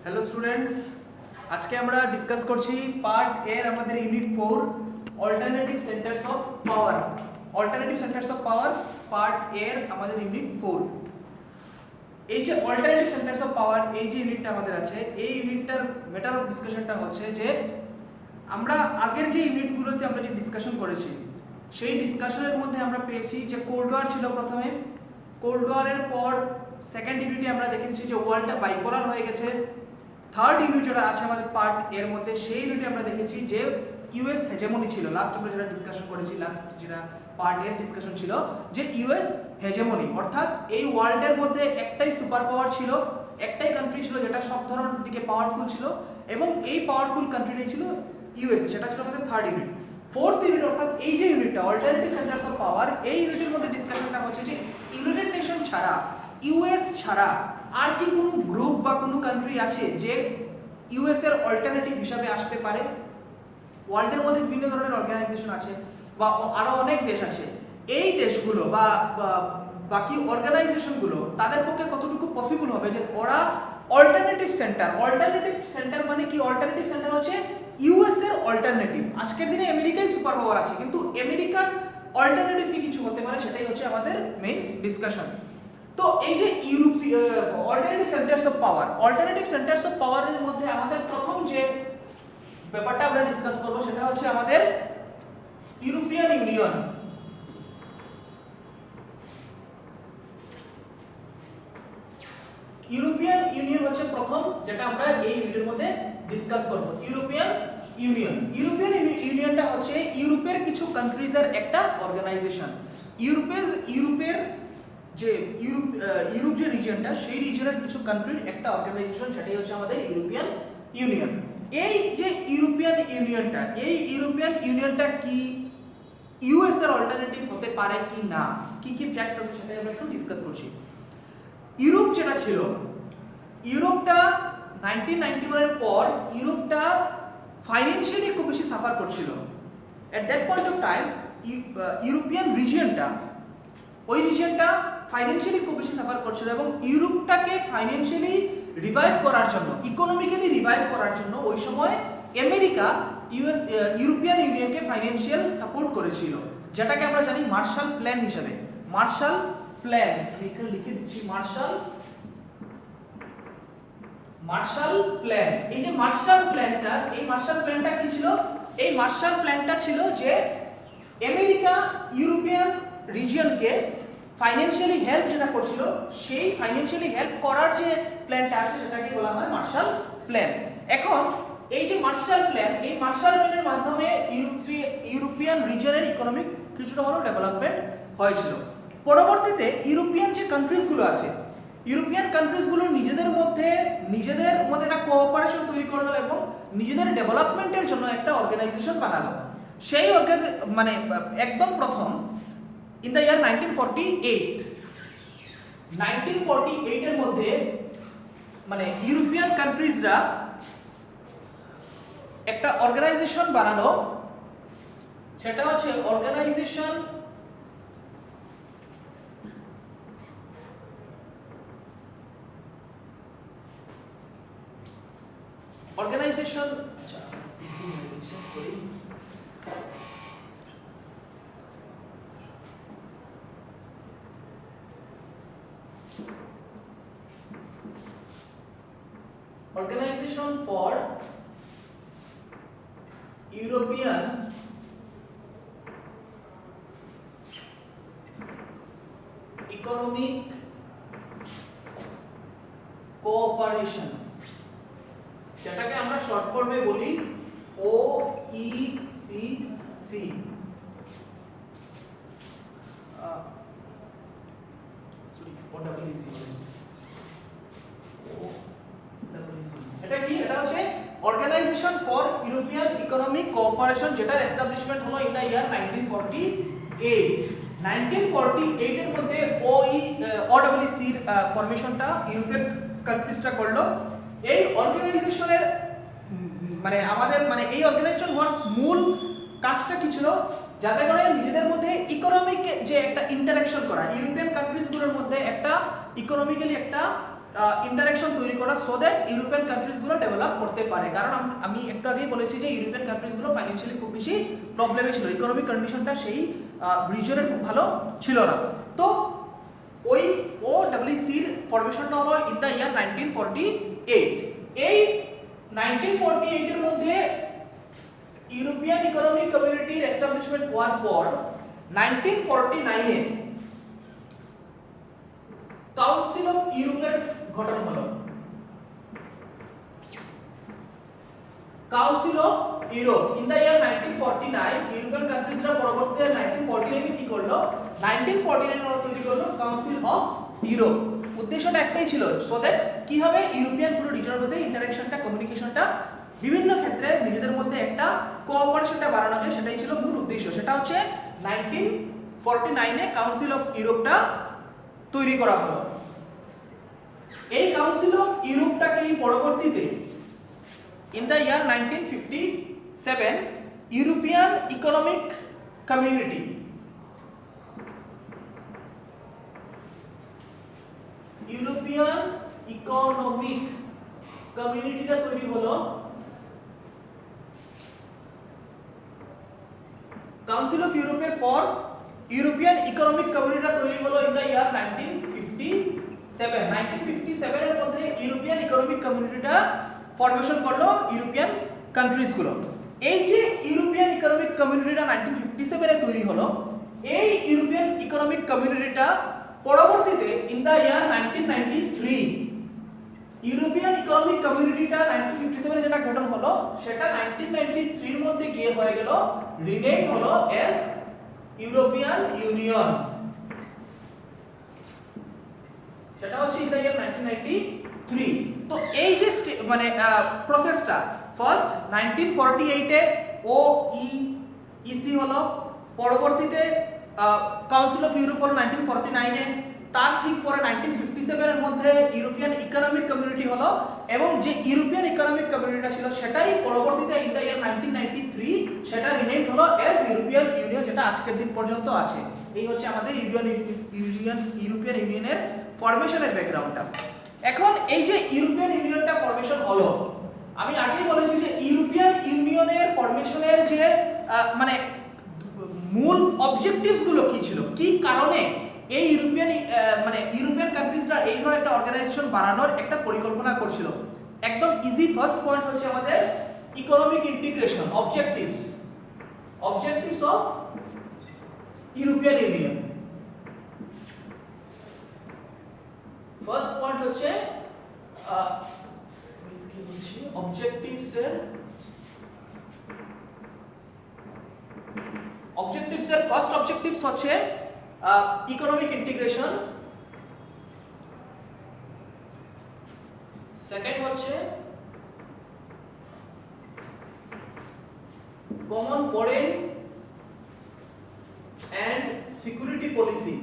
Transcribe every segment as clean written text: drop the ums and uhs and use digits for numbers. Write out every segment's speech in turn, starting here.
Hello students, আজকে আমরা discuss করছি পার্ট এর আমাদের unit 4 alternative centres of power. Alternative centres of power part এর আমাদের ইউনিট 4। এই যে অল্টারনেটিভ সেন্টারস অফ পাওয়ার এই যে ইউনিটটা আমাদের আছে, এই ইউনিটটার ম্যাটার অফ ডিসকাশনটা হচ্ছে যে আমরা আগের যে ইউনিটগুলোতে আমরা যে ডিসকাশন করেছি সেই ডিসকাশনের মধ্যে আমরা পেয়েছি যে কোল্ড ওয়ার ছিল প্রথমে, কোল্ড ওয়ারের পর সেকেন্ড ইউনিটে আমরা দেখেছি যে ওয়ার্ল্ডটা বাইপোলার হয়ে গেছে। থার্ড ইউনিট যেটা আছে আমাদের পার্ট এর মধ্যে, সেই ইউনিটে আমরা দেখেছি যে ইউএস হেজেমনি ছিল। লাস্ট আমরা যেটা ডিসকাশন করেছি, লাস্ট যেটা পার্ট এর ডিসকাশন ছিল যে ইউএস হেজেমনি, অর্থাৎ এই ওয়ার্ল্ডের মধ্যে একটাই সুপার পাওয়ার ছিল, একটাই কান্ট্রি ছিল যেটা সব ধরনের দিকে পাওয়ারফুল ছিল, এবং এই পাওয়ারফুল কান্ট্রিটাই ছিল ইউএসএ। সেটা ছিল আমাদের থার্ড ইউনিট। ফোর্থ ইউনিট অর্থাৎ এই যে ইউনিটটা অল্টারনেটিভ সেন্টারস অফ পাওয়ার, এই ইউনিটের মধ্যে ডিসকাশনটা হচ্ছে যে ইউনাইটেড নেশন ছাড়া, ইউএস ছাড়া আর কি কোনো গ্রুপ বা কোনো কান্ট্রি আছে যে ইউএস এর অল্টারনেটিভ হিসাবে আসতে পারে। ওয়ার্ল্ডের মধ্যে বিভিন্ন ধরনের অর্গানাইজেশন আছে বা আরো অনেক দেশ আছে। এই দেশগুলো বা বাকি অর্গানাইজেশনগুলো তাদের পক্ষে কতটুকু পসিবল হবে যে ওরা অল্টারনেটিভ সেন্টার মানে কি? অল্টারনেটিভ সেন্টার হচ্ছে ইউএস এর অল্টারনেটিভ। আজকের দিনে আমেরিকায় সুপার পাওয়ার আছে, কিন্তু আমেরিকার অল্টারনেটিভ কি কিছু হতে পারে, সেটাই হচ্ছে আমাদের মেইন ডিসকাশন। তো এই যে alternative centres of power, alternative centres of পাওয়ারের মধ্যে আমাদের প্রথম যে ব্যাপারটা আমরা ডিসকাস করব সেটা হচ্ছে আমাদের ইউরোপিয়ান ইউনিয়ন। ইউরোপিয়ান ইউনিয়ন হচ্ছে প্রথম যেটা আমরা এই ভিডিওর মধ্যে ডিসকাস করব। ইউরোপিয়ান ইউনিয়নটা হচ্ছে ইউরোপের কিছু কান্ট্রিজের একটা অর্গানাইজেশন। ইউরোপের যে ইউরোপ যে রিজিয়নটা, সেই রিজিয়নের কিছু কান্ট্রির একটা অর্গানাইজেশন, সেটাই হচ্ছে আমাদের ইউরোপিয়ান ইউনিয়ন। এই যে ইউরোপিয়ান ইউনিয়নটা কি ইউএস এর অল্টারনেটিভ হতে পারে কি না, কি কি ফ্যাক্টস আছে সেটা আমরা একটু ডিসকাস করছি। ইউরোপ যেটা ছিল, ইউরোপটা 1991 এর পর ইউরোপটা ফাইন্যান্সিয়ালি খুব বেশি সাফার করছিল। At that point of time European রিজিয়নটা, ওই রিজিয়নটা ফাইন্যান্সিয়ালি খুব বেশি সাফার করছিল, এবং ইউরোপটাকে ফাইন্যান্সিয়ালি রিভাইভ করার জন্য, ইকোনমিক্যালি রিভাইভ করার জন্য ওই সময় আমেরিকা ইউরোপিয়ান ইউনিয়নকে ফাইন্যান্সিয়াল সাপোর্ট করেছিল, যেটাকে আমরা জানি মার্শাল প্ল্যান হিসেবে। মার্শাল প্ল্যান লিখে দিচ্ছি, মার্শাল প্ল্যান। এই যে মার্শাল প্ল্যানটা কি ছিল? এই মার্শাল প্ল্যানটা ছিল যে আমেরিকা ইউরোপিয়ান রিজিয়নকে ফাইন্যান্সিয়ালি হেল্প যেটা করছিল, সেই ফাইন্যান্সিয়ালি হেল্প করার যে প্ল্যানটা আছে সেটাকে বলা হয় মার্শাল প্ল্যান। এখন এই যে মার্শাল প্ল্যান, এই মার্শাল প্ল্যানের মাধ্যমে ইউরোপিয়ান রিজিয়নের ইকোনমিক কিছুটা হলেও ডেভেলপমেন্ট হয়েছিল। পরবর্তীতে ইউরোপিয়ান যে কান্ট্রিজগুলো আছে, ইউরোপিয়ান কান্ট্রিজগুলো নিজেদের মধ্যে একটা কোঅপারেশন তৈরি করলো এবং নিজেদের ডেভেলপমেন্টের জন্য একটা অর্গানাইজেশন বানালো। সেই মানে একদম প্রথম ইন দ্য ইয়ার 1948 এর মধ্যে মানে ইউরোপিয়ান কান্ট্রিজরা একটা অর্গানাইজেশন বানালো, সেটা হচ্ছে organisation Organization for European Economic Cooperation, যেটাকে আমরা শর্ট ফর্মে বলি OECD। এটা কি? এটা হচ্ছে organisation for European economic cooperation, যেটার এস্টাবলিশমেন্ট হলো ইন দ্য ইয়ার 1948। 1948 এর মধ্যে OEC এর ফরমেশনটা ইউরোপিয়ান কান্ট্রিজটা করলো। এই অর্গানাইজেশনের মানে এই অর্গানাইজেশন হওয়ার মূল কাজটা কি ছিল? যাতে করে নিজেদের মধ্যে ইকোনমিক যে একটা ইন্টারাকশন করা, ইউরোপিয়ান কান্ট্রিজগুলোর মধ্যে একটা ইকোনমিক্যালি একটা ইন্টারাকশন তৈরি করা সো দ্যাট ইউরোপিয়ান কান্ট্রিজগুলো ডেভেলপ করতে পারে। কারণ আমি একটু আগেই বলেছি যে ইউরোপিয়ান কান্ট্রিজগুলো ফাইন্যান্সিয়ালি খুব বেশি প্রবলেমে ছিল, ইকোনমিক কন্ডিশনটা সেই রিজনের খুব ভালো ছিল না। তো ওই ওডব্লিউসির ফরমেশনটা হলো ইন দ্য ইয়ার 1948। এই 1948 এর মধ্যে ইউরোপিয়ান ইকোনমিক কমিউনিটির এস্টাবলিশমেন্ট হওয়ার পর 1949 এ কাউন্সিল অফ ইউরোপের গঠন হলো। Council of Europe in the year 1949 European কান্ট্রিজরা পরবর্তীতে 1949 এ কি করলো, 1949 এর তৈরি করলো কাউন্সিল অফ ইউরোপ। উদ্দেশ্যটা একটাই ছিল, সো দ্যাট কি হবে ইউরোপিয়ান পুরো রিজনের মধ্যে ইন্টারঅ্যাকশনটা, কমিউনিকেশনটা বিভিন্ন ক্ষেত্রে নিজেদের মধ্যে একটা কোঅপারেশনটা বাড়ানো যায়, সেটাই ছিল মূল উদ্দেশ্য। সেটা হচ্ছে 1949 এ কাউন্সিল অফ ইউরোপটা তৈরি করা হলো। এই কাউন্সিল অফ ইউরোপটাকে পরবর্তীতে in the year 1957 European economic community European economic কমিউনিটিটা তৈরি হলো। কাউন্সিল অফ ইউরোপের পর ইউরোপিয়ান ইকোনমিক কমিউনিটিটা তৈরি হলো ইন দ্য ইয়ার 1957। 1957 এর মধ্যে ইউরোপিয়ান ইকোনমিক কমিউনিটিটা ফরমেশন করলো ইউরোপিয়ান কান্ট্রিজগুলো। এই যে ইউরোপিয়ান ইকোনমিক কমিউনিটিটা 1957 এ তৈরি হলো, এই ইউরোপিয়ান ইকোনমিক কমিউনিটিটা পরবর্তীতে in the year 1993 European economic কমিউনিটিটা 1957 এ যেটা গঠন হলো সেটা 1993 এর মধ্যে গিয়ে হয়ে গেল রিনেমড হলো এজ ইউরোপিয়ান ইউনিয়ন। সেটা হচ্ছে ইন দ্য ইয়ার 1993। তো এই যে মানে প্রসেসটা ফার্স্ট 1948 এ ওইসি হলো, পরবর্তীতে কাউন্সিল অফ ইউরোপ হলো 1949 এ, তার ঠিক পরে 1957 এর মধ্যে ইউরোপিয়ান ইকোনমিক কমিউনিটি হলো, এবং যে ইউরোপিয়ান ইকোনমিক কমিউনিটিটা ছিল সেটাই পরবর্তীতে ইন দ্য ইয়ার 1993 সেটা রিনেমড হলো এজ ইউরোপিয়ান ইউনিয়ন, যেটা আজকের দিন পর্যন্ত আছে। এই হচ্ছে আমাদের ইউরোপিয়ান ইউনিয়নের ফরমেশনের ব্যাকগ্রাউন্ডটা। এখন এই যে ইউরোপিয়ান ইউনিয়নটা ফরমেশন হলো, আমি আগেই বলেছি যে ইউরোপিয়ান ইউনিয়নের ফরমেশনের যে মানে মূল অবজেক্টিভস গুলো কি ছিল, কি কারণে এই ইউরোপিয়ান কান্ট্রিজরা এই ধরনের একটা অর্গানাইজেশন বানানোর একটা পরিকল্পনা করছিল। একদম ইজি ফার্স্ট পয়েন্ট হচ্ছে আমাদের economic integration. Objectives of European union. First point হচ্ছে কি বলছি, অবজেক্টিভস এর ফার্স্ট অবজেক্টিভস হচ্ছে ইকোনমিক ইন্টিগ্রেশন, সেকেন্ড হচ্ছে common foreign and security policy,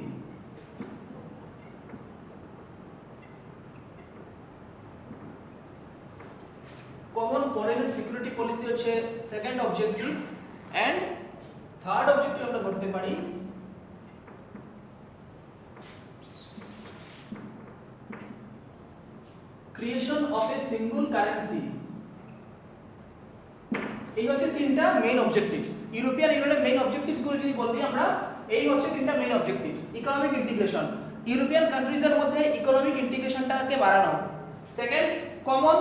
common foreign and security policy হচ্ছে second objective. And third objective আমরা ধরতে পারি creation of a single currency. এই হচ্ছে তিনটা মেইন অবজেক্টিভস। ইউরোপিয়ান ইউনিয়নের মেইন অবজেক্টিভস গুলো যদি বলতে আমরা, এই হচ্ছে তিনটা main objectives. Economic integration, European কান্ট্রিজের মধ্যে ইকোনমিক ইন্টিগ্রেশনটাকে বাড়ানো। Second, common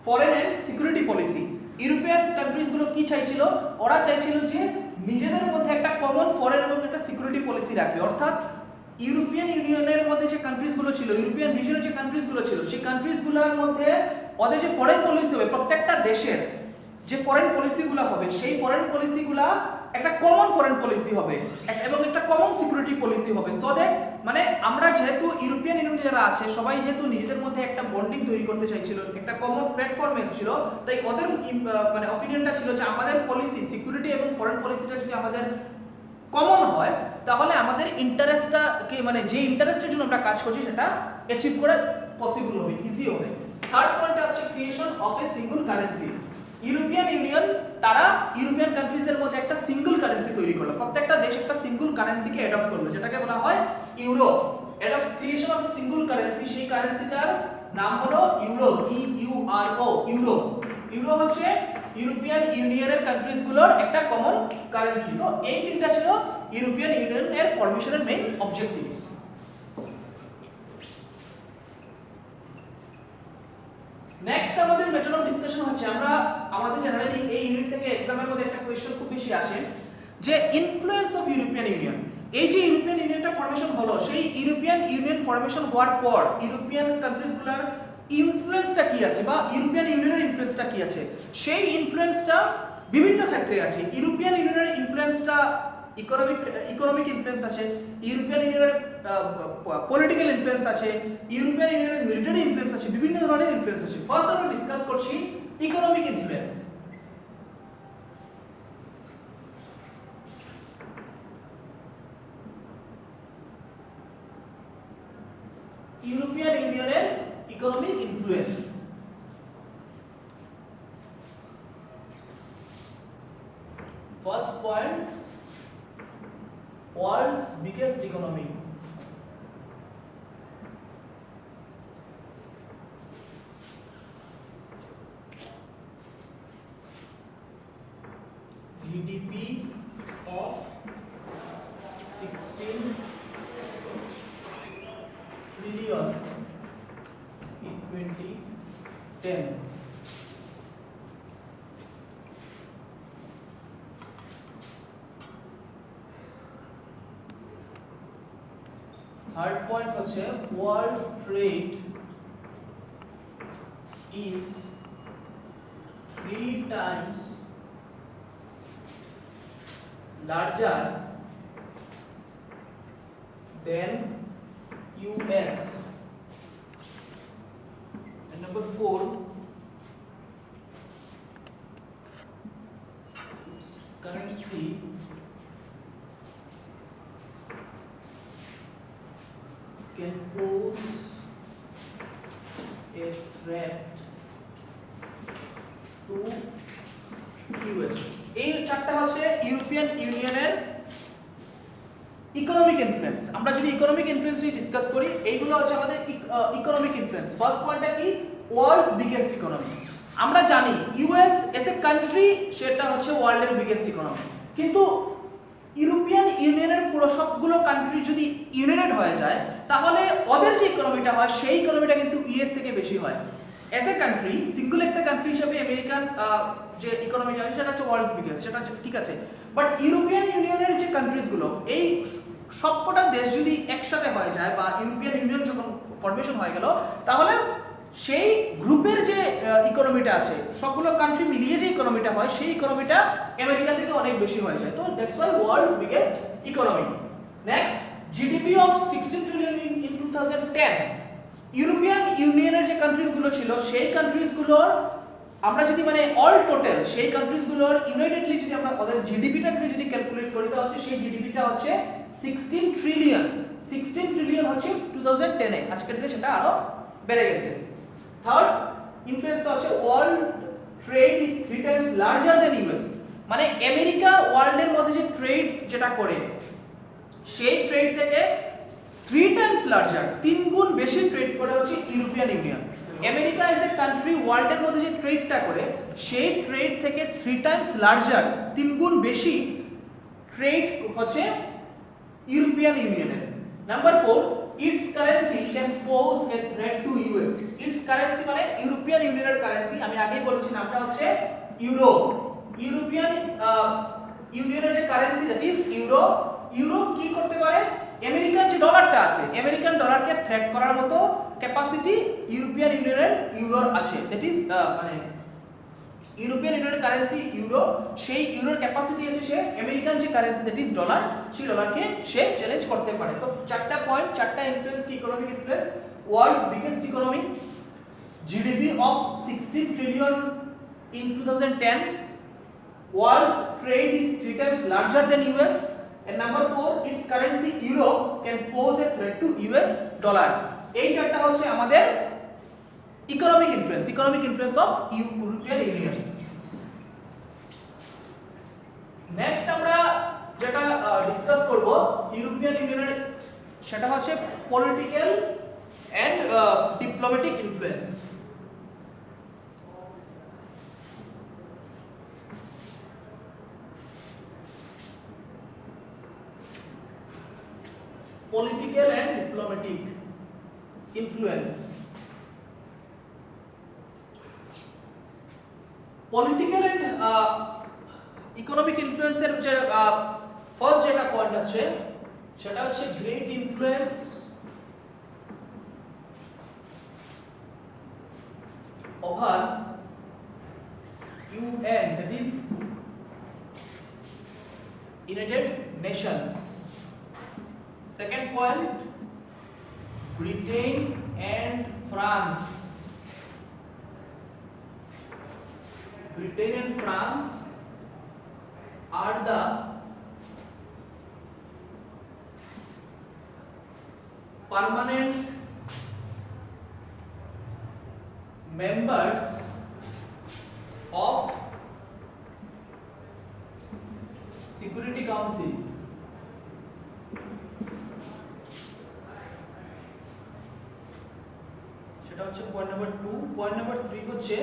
foreign and security policy. European কান্ট্রিজগুলো কি চাইছিল, ওরা চাইছিল যে নিজেদের মধ্যে একটা কমন ফরেন এবং একটা সিকিউরিটি পলিসি রাখবে। অর্থাৎ ইউরোপিয়ান ইউনিয়নের মধ্যে যে কান্ট্রিজগুলো ছিল, ইউরোপিয়ান রিজনের যে কান্ট্রিজগুলো ছিল, সেই কান্ট্রিজগুলোর মধ্যে ওদের যে ফরেন পলিসি হবে, প্রত্যেকটা দেশের যে ফরেন পলিসিগুলো হবে, সেই ফরেন পলিসিগুলো একটা কমন ফরেন পলিসি হবে এবং একটা কমন সিকিউরিটি পলিসি হবে। সো দ্যাট মানে আমরা যেহেতু ইউরোপিয়ান ইউনিয়ন যারা আছে সবাই যেহেতু নিজেদের মধ্যে একটা বন্ডিং তৈরি করতে চাইছিল, একটা কমন প্ল্যাটফর্ম এসেছিল, তাই ওদের মানে অপিনিয়নটা ছিল যে আমাদের পলিসি, সিকিউরিটি এবং ফরেন পলিসিটা যদি আমাদের কমন হয় তাহলে আমাদের ইন্টারেস্টটাকে মানে যে ইন্টারেস্টের জন্য আমরা কাজ করছি সেটা অ্যাচিভ করা পসিবল হবে, ইজি হবে। থার্ড পয়েন্ট আছে creation of a single currency. European union তারা ইউরোপিয়ান কান্ট্রিজের মধ্যে একটা সিঙ্গল কারেন্সি তৈরি করলো, প্রত্যেকটা দেশ একটা সিঙ্গল কারেন্সিকে অ্যাডপ্ট করলো, যেটাকে বলা হয় ইউরো। এটা ক্রিয়েশন অফ সিঙ্গল কারেন্সি, সেই কারেন্সিটার নাম হলো ইউরো, EURO, ইউরো। ইউরো হচ্ছে ইউরোপিয়ান ইউনিয়নের কান্ট্রিজ গুলোর একটা কমন কারেন্সি। তো এই তিনটা ছিল ইউরোপিয়ান ইউনিয়নের ফরমেশনের মেইন অবজেক্টিভস। নেক্সট আমাদের মেথড অফ ডিসকাশন হচ্ছে, আমরা আমাদের জেনারেলি এই ইউনিট থেকে এক্সামের মধ্যে একটা কোশ্চেন খুব বেশি আসে যে ইনফ্লুয়েন্স অফ ইউরোপিয়ান ইউনিয়ন। এই যে ইউরোপিয়ান ইউনিয়নটা ফরমেশন হলো, সেই ইউরোপিয়ান ইউনিয়ন ফরমেশন হওয়ার পর ইউরোপিয়ান কান্ট্রিজগুলোর ইনফ্লুয়েন্সটা কি আছে বা ইউরোপিয়ান ইউনিয়নের ইনফ্লুয়েন্সটা কি আছে, সেই ইনফ্লুয়েন্সটা বিভিন্ন ক্ষেত্রে আছে। ইউরোপিয়ান ইউনিয়নের ইনফ্লুয়েন্সটা ইকোনমিক ইনফ্লুয়েন্স আছে, ইউরোপিয়ান ইউনিয়নের পলিটিক্যাল ইনফ্লুয়েন্স আছে, ইউরোপিয়ান ইউনিয়নের মিলিটারি ইনফ্লুয়েন্স আছে, বিভিন্ন ধরনের ইনফ্লুয়েন্স আছে। ফার্স্ট আমরা ডিসকাস করছি ইকোনমিক ইনফ্লুয়েন্স। ইউরোপিয়ান ইউনিয়নের economic influence. First point, world's biggest economy. GDP of 16 trillion in 2010. Third point হচ্ছে world trade is 3 times larger than US. And number 4, its currency can pose a threat to US. এই চারটা হচ্ছে European ইউনিয়নের economic influence. আমরা যদি economic influence নিয়ে discuss করি, এইগুলো হচ্ছে আমাদের ইকোনমিক ইনফ্লুয়েন্স। ফার্স্ট ওয়ানটা কি? World's biggest economy. আমরা জানি ইউএস এজ এ কান্ট্রি সেটা হচ্ছে ওয়ার্ল্ডের বিগেস্ট ইকোনমি, কিন্তু ইউরোপিয়ান ইউনিয়নের পুরো সবগুলো কান্ট্রি যদি ইউনাইটেড হয়ে যায় তাহলে ওদের যে ইকোনমিটা হয় সেই ইকোনমিটা কিন্তু ইউএস থেকে বেশি হয়। এজ এ কান্ট্রি, সিঙ্গল একটা কান্ট্রি হিসেবে আমেরিকান যে ইকোনমিটা আছে সেটা হচ্ছে ওয়ার্ল্ডস বিগেস্ট, সেটা ঠিক আছে। বাট ইউরোপিয়ান ইউনিয়নের যে কান্ট্রিজগুলো, এই সবকটা দেশ যদি একসাথে হয়ে যায় বা ইউরোপিয়ান ইউনিয়ন যখন ফরমেশন হয়ে গেল, তাহলে সেই গ্রুপের যে ইকোনমিটা আছে, সবগুলো কান্ট্রি মিলিয়ে যে ইকোনমিটা হয় সেই ইকোনমিটা আমেরিকা থেকে অনেক বেশি হয়ে যায়। তো that's why world's biggest economy. Next, GDP of 16 trillion in 2010। European ইউনিয়নের যে কান্ট্রিজগুলো ছিল সেই কান্ট্রিজগুলোর আমরা যদি মানে অল টোটাল সেই কান্ট্রিজগুলোর ইউনাইটেডলি যদি আমরা ওদের জিডিপিটাকে যদি ক্যালকুলেট করি তাহলে সেই জিডিপিটা হচ্ছে 16 ট্রিলিয়ন। 16 ট্রিলিয়ন হচ্ছে 2010 এ, আজকের দিনে সেটা আরো বেড়ে গেছে। থার্ড ইনফ্লুয়েন্স হচ্ছে world trade is 3 Times larger than US. মানে আমেরিকা ওয়ার্ল্ডের মধ্যে যে ট্রেড যেটা করে সেই ট্রেড থেকে 3 টাইমস লার্জার, 3 গুণ বেশি ট্রেড করে হচ্ছে European union. America as a country ওয়ার্ল্ডের মধ্যে যে ট্রেডটা করে সেই ট্রেড থেকে 3 টাইমস লার্জার, 3 গুণ বেশি ট্রেড হচ্ছে ইউরোপিয়ান ইউনিয়নের। Number 4, it's currency can pose A threat to US. It's currency মানে ইউরোপিয়ান ইউনিয়নের কারেন্সি, আমি আগেই বলেছি নামটা হচ্ছে ইউরো। ইউরোপিয়ান ইউনিয়নের যে currency that is euro. Euro কি করতে পারে? আমেরিকান যে ডলারটা আছে, আমেরিকান ডলারকে থ্রেট করার মতো ক্যাপাসিটি ইউরোপিয়ান ইউনিয়নের ইউরোর আছে। দ্যাট ইজ মানে ইউরোপিয়ান ইউনিয়নের কারেন্সি ইউরো, সেই ইউরোর ক্যাপাসিটি আছে সে আমেরিকান যে কারেন্সি দ্যাট ইজ ডলার, সেই ডলারকে সে চ্যালেঞ্জ করতে পারে। তো চারটা পয়েন্ট, চারটা ইনফ্লুয়েন্স কি economic influence. World's biggest economy, GDP of 16 trillion in 2010, world's trade is 3 times larger than US, and number 4, its currency euro can pose a threat to US dollar. এই চারটা হচ্ছে আমাদের economic influence of European union. Next আমরা যেটা discuss করব European ইউনিয়নের সেটা হচ্ছে political and diplomatic influence. Political and diplomatic influence. Political and economic influence এর যে ফার্স্ট যেটা পয়েন্ট আছে সেটা হচ্ছে great influence over UN, that is United Nation. Second point, Britain and France. Britain and France are the permanent members of Security Council. সেটা হচ্ছে point number 2। Point number 3 হচ্ছে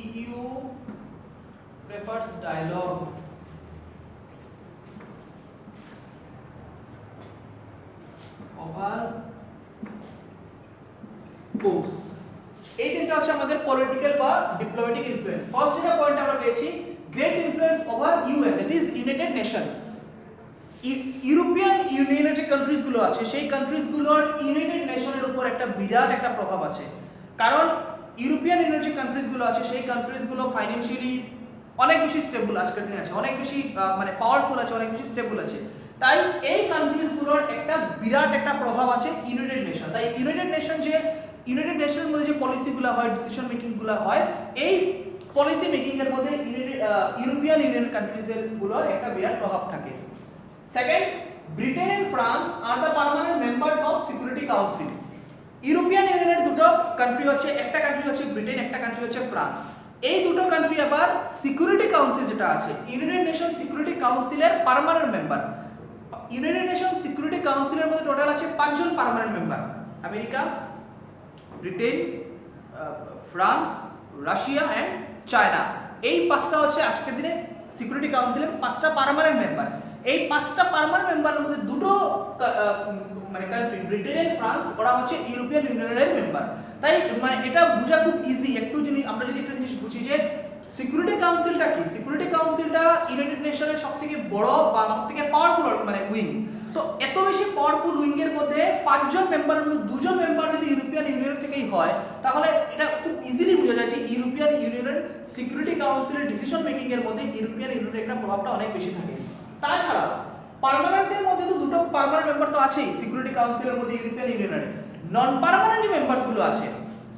EU prefers dialogue over force। এই তিনটা হচ্ছে আমাদের political বা diplomatic influence. First যেটা point আমরা পেয়েছি great influence over UN, that is United nation. European ইউনিয়নের যে কান্ট্রিজ গুলো আছে সেই কান্ট্রিজ গুলোর ইউনাইটেড নেশনের উপর একটা বিরাট একটা প্রভাব আছে, কারণ ইউরোপিয়ান ইউনিয়নের যে কান্ট্রিজ গুলো আছে সেই কান্ট্রিজ গুলো ফাইন্যান্সিয়ালি অনেক বেশি স্টেবল আজকের দিনে আছে, অনেক বেশি মানে পাওয়ারফুল আছে, অনেক বেশি স্টেবল আছে। তাই এই কান্ট্রিজ গুলোর একটা বিরাট একটা প্রভাব আছে ইউনাইটেড নেশন। তাই ইউনাইটেড নেশনের মধ্যে যে পলিসিগুলো হয়, ডিসিশন মেকিং গুলো হয়, এই পলিসি মেকিং এর মধ্যে ইউরোপিয়ান ইউনিয়ন কান্ট্রিজের গুলোর একটা বিরাট প্রভাব থাকে। Second, Britain and France are the permanent members of Security Council. European ইউনিয়নের দুটো কান্ট্রি হচ্ছে, একটা কান্ট্রি হচ্ছে ব্রিটেন, একটা কান্ট্রি হচ্ছে ফ্রান্স। এই দুটো কান্ট্রি আবার সিকিউরিটি কাউন্সিল যেটা আছে, ইউনাইটেড নেশন সিকিউরিটি কাউন্সিলের permanent member. United nation security কাউন্সিলের মধ্যে টোটাল আছে 5 জন permanent member, America, Britain, France, Russia and China. এই 5টা হচ্ছে আজকের দিনে সিকিউরিটি কাউন্সিলের 5টা পার্মানেন্ট মেম্বার। এই 5টা পার্মানেন্ট মেম্বারের মধ্যে দুটো মানে কান্ট্রি ব্রিটেন এন্ড ফ্রান্স ওরা হচ্ছে ইউরোপিয়ান ইউনিয়নের মেম্বার। তাই মানে এটা বোঝা খুব ইজি। একটু জিনিস আমরা যদি একটা জিনিস বুঝি যে সিকিউরিটি কাউন্সিলটা কি, সিকিউরিটি কাউন্সিলটা ইউনাইটেড নেশনের সবথেকে বড় বা সবথেকে পাওয়ারফুল মানে উইং। তো এত বেশি পাওয়ারফুল উইং এর মধ্যে 5 জন মেম্বারের মধ্যে 2 জন মেম্বার যদি ইউরোপিয়ান ইউনিয়ন থেকেই হয়, তাহলে এটা খুব ইজিলি বোঝা যায় যে ইউরোপিয়ান ইউনিয়নের সিকিউরিটি কাউন্সিলের ডিসিশন মেকিং এর মধ্যে ইউরোপিয়ান ইউনিয়নের একটা প্রভাবটা অনেক বেশি থাকে। তাছাড়া পার্মানেন্টের মধ্যে তো দুটো পার্মানেন্ট মেম্বার তো আছেই সিকিউরিটি কাউন্সিলের মধ্যে ইউরোপিয়ান ইউনিয়নের, নন পার্মানেন্ট মেম্বারস গুলো আছে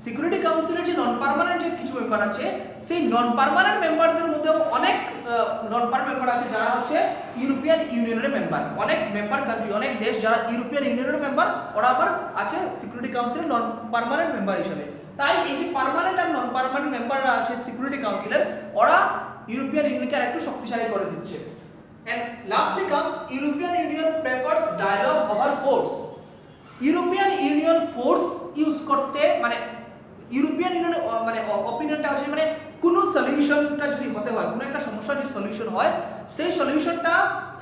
সিকিউরিটি কাউন্সিলের যে নন পার্মানেন্ট যে কিছু মেম্বার আছে, সেই নন পার্মানেন্ট মেম্বারসের মধ্যেও অনেক নন পার্মানেন্ট মেম্বার আছে যারা হচ্ছে ইউরোপিয়ান ইউনিয়নের মেম্বার। অনেক মেম্বার কান্ট্রি, অনেক দেশ যারা ইউরোপিয়ান ইউনিয়নের মেম্বার, ওরা আবার আছে সিকিউরিটি কাউন্সিলের নন পার্মানেন্ট মেম্বার হিসেবে। তাই এই যে পার্মানেন্ট আর নন পার্মানেন্ট মেম্বাররা আছে সিকিউরিটি কাউন্সিলের, ওরা ইউরোপিয়ান ইউনিয়নকে আরেকটু শক্তিশালী করে দিচ্ছে। And lastly comes European Union prefers dialogue over force. European Union force use করতে মানে ইউরোপিয়ান ইউনিয়ন মানে অপিনিয়নটা আছে মানে কোনো সলিউশনটা যদি হতে হয়, কোনো একটা সমস্যার যদি সলিউশন হয়, সেই সলিউশনটা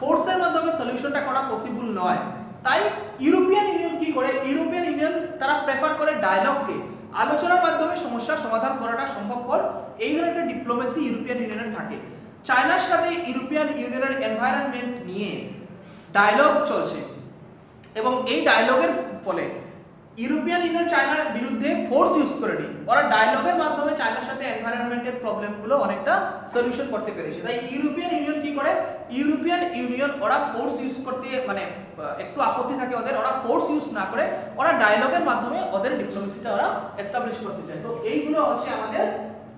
ফোর্সের মাধ্যমে সলিউশনটা করা পসিবল নয়। তাই ইউরোপিয়ান ইউনিয়ন কি করে, ইউরোপিয়ান ইউনিয়ন তারা প্রেফার করে ডায়ালগকে, আলোচনার মাধ্যমে সমস্যার সমাধান করাটা সম্ভবপর। এই ধরনের একটা ডিপ্লোমেসি ইউরোপিয়ান ইউনিয়নের থাকে। চায়নার সাথে ইউরোপিয়ান ইউনিয়নের এনভায়রনমেন্ট নিয়ে ডায়ালগ চলছে এবং এই ডায়ালগের ফলে ইউরোপিয়ান ইউনিয়ন চায়নার বিরুদ্ধে ফোর্স ইউজ করেনি, ওরা ডায়ালগের মাধ্যমে চায়নার সাথে এনভায়রনমেন্টের প্রবলেমগুলো অনেকটা সলিউশন করতে পেরেছে। তাই ইউরোপিয়ান ইউনিয়ন কি করে, ইউরোপিয়ান ইউনিয়ন ওরা ফোর্স ইউজ করতে মানে একটু আপত্তি থাকে ওদের, ওরা ফোর্স ইউজ না করে ওরা ডায়ালগের মাধ্যমে ওদের ডিপ্লোমেসিটা ওরা এস্টাবলিশ করতে চায়। তো এইগুলো হচ্ছে আমাদের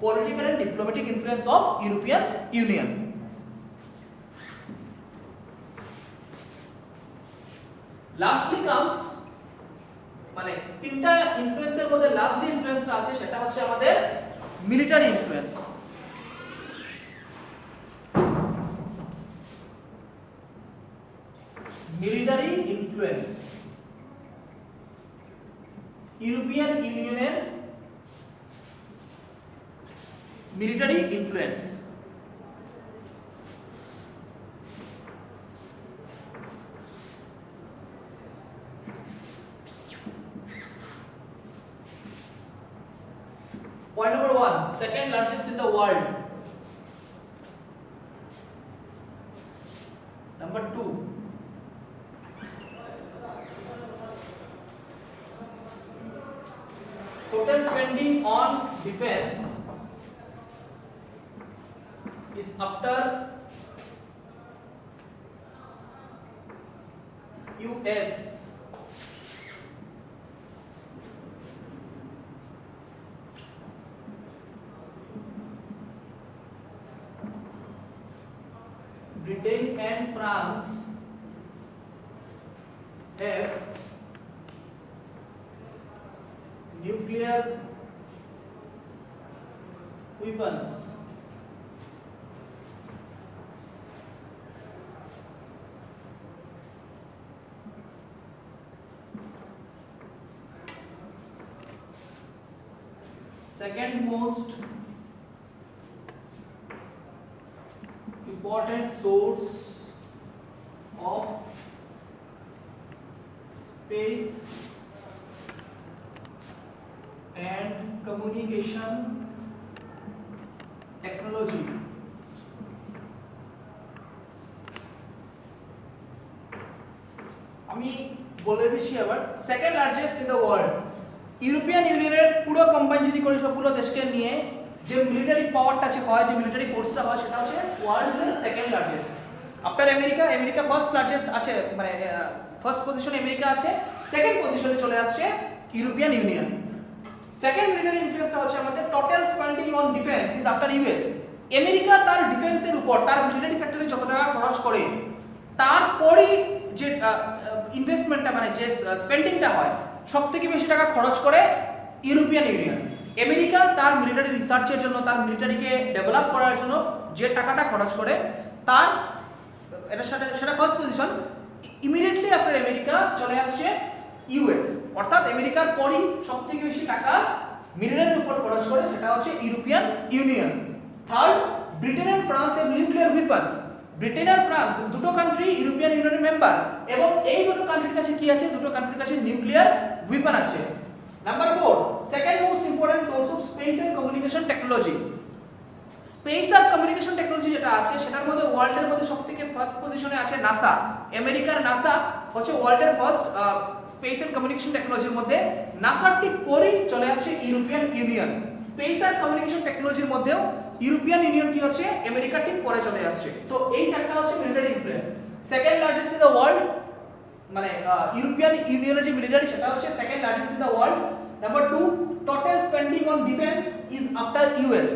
political and diplomatic influence of European Union. Lastly comes মানে তিনটা ইনফ্লুয়েন্সের মধ্যে লাস্ট যে ইনফ্লুয়েন্সটা আছে সেটা হচ্ছে আমাদের military influence. Military influence, European ইউনিয়নের military influence. Point number 1, second largest in the world. Number 2, total spending on defense is after US Britain and France have nuclear weapons. Second most important source of space and communication technology. আমি বলে দিচ্ছি আবার, second largest in the world. European ইউনিয়নের পুরো combine যদি করি সবগুলো দেশকে নিয়ে, যে মিলিটারি পাওয়ারটা হয়, যে মিলিটারি ফোর্সটা হয়, সেটা হচ্ছে ওয়ার্ল্ডস এর second largest. After America, America first largest আছে, মানে ফার্স্ট পজিশনে আমেরিকা আছে, সেকেন্ড পজিশনে চলে আসছে ইউরোপিয়ান ইউনিয়ন। সেকেন্ড মিলিটারি ইনফ্লুয়েন্সটা হচ্ছে আমাদের total spending on defence is after US. America তার ডিফেন্সের উপর, তার মিলিটারি সেক্টরে যত টাকা খরচ করে, তারপরই যে ইনভেস্টমেন্টটা, মানে যে স্পেন্ডিংটা হয়, সবথেকে বেশি টাকা খরচ করে ইউরোপিয়ান ইউনিয়ন। আমেরিকা তার মিলিটারি রিসার্চের জন্য, তার মিলিটারিকে ডেভেলপ করার জন্য যে টাকাটা খরচ করে, তার সেটা first position. Immediately after America চলে আসছে ইউএস, অর্থাৎ আমেরিকার পরই সবথেকে বেশি টাকা মিলিটারির উপর খরচ করে, সেটা হচ্ছে European Union. Third, Britain and France have nuclear weapons. Britain আর ফ্রান্স দুটো কান্ট্রি ইউরোপিয়ান ইউনিয়নের মেম্বার, এবং এই দুটো কান্ট্রির কাছে কি আছে? দুটো কান্ট্রির কাছে নিউক্লিয়ার ওয়েপন আছে। Number 4, second most important source of space and communication technology. Space আর কমিউনিকেশন টেকনোলজি যেটা আছে, সেটার মধ্যে ওয়ার্ল্ডের মধ্যে সবথেকে ফার্স্ট পজিশনে আছে নাসা। আমেরিকার নাসা হচ্ছে ওয়ার্ল্ডের ফার্স্ট স্পেস এন্ড কমিউনিকেশন টেকনোলজির মধ্যে। নাসার ঠিক পরেই চলে আসছে ইউরোপিয়ান ইউনিয়ন। স্পেস আর কমিউনিকেশন টেকনোলজির মধ্যেও ইউরোপিয়ান ইউনিয়ন কি হচ্ছে, আমেরিকার ঠিক পরে চলে আসছে। তো এই চারটা হচ্ছে military influence. Second largest in the world, মানে ইউরোপিয়ান ইউনিয়নের যে মিলিটারি, সেটা হচ্ছে second largest in the world. Number 2, total spending on defence is after US.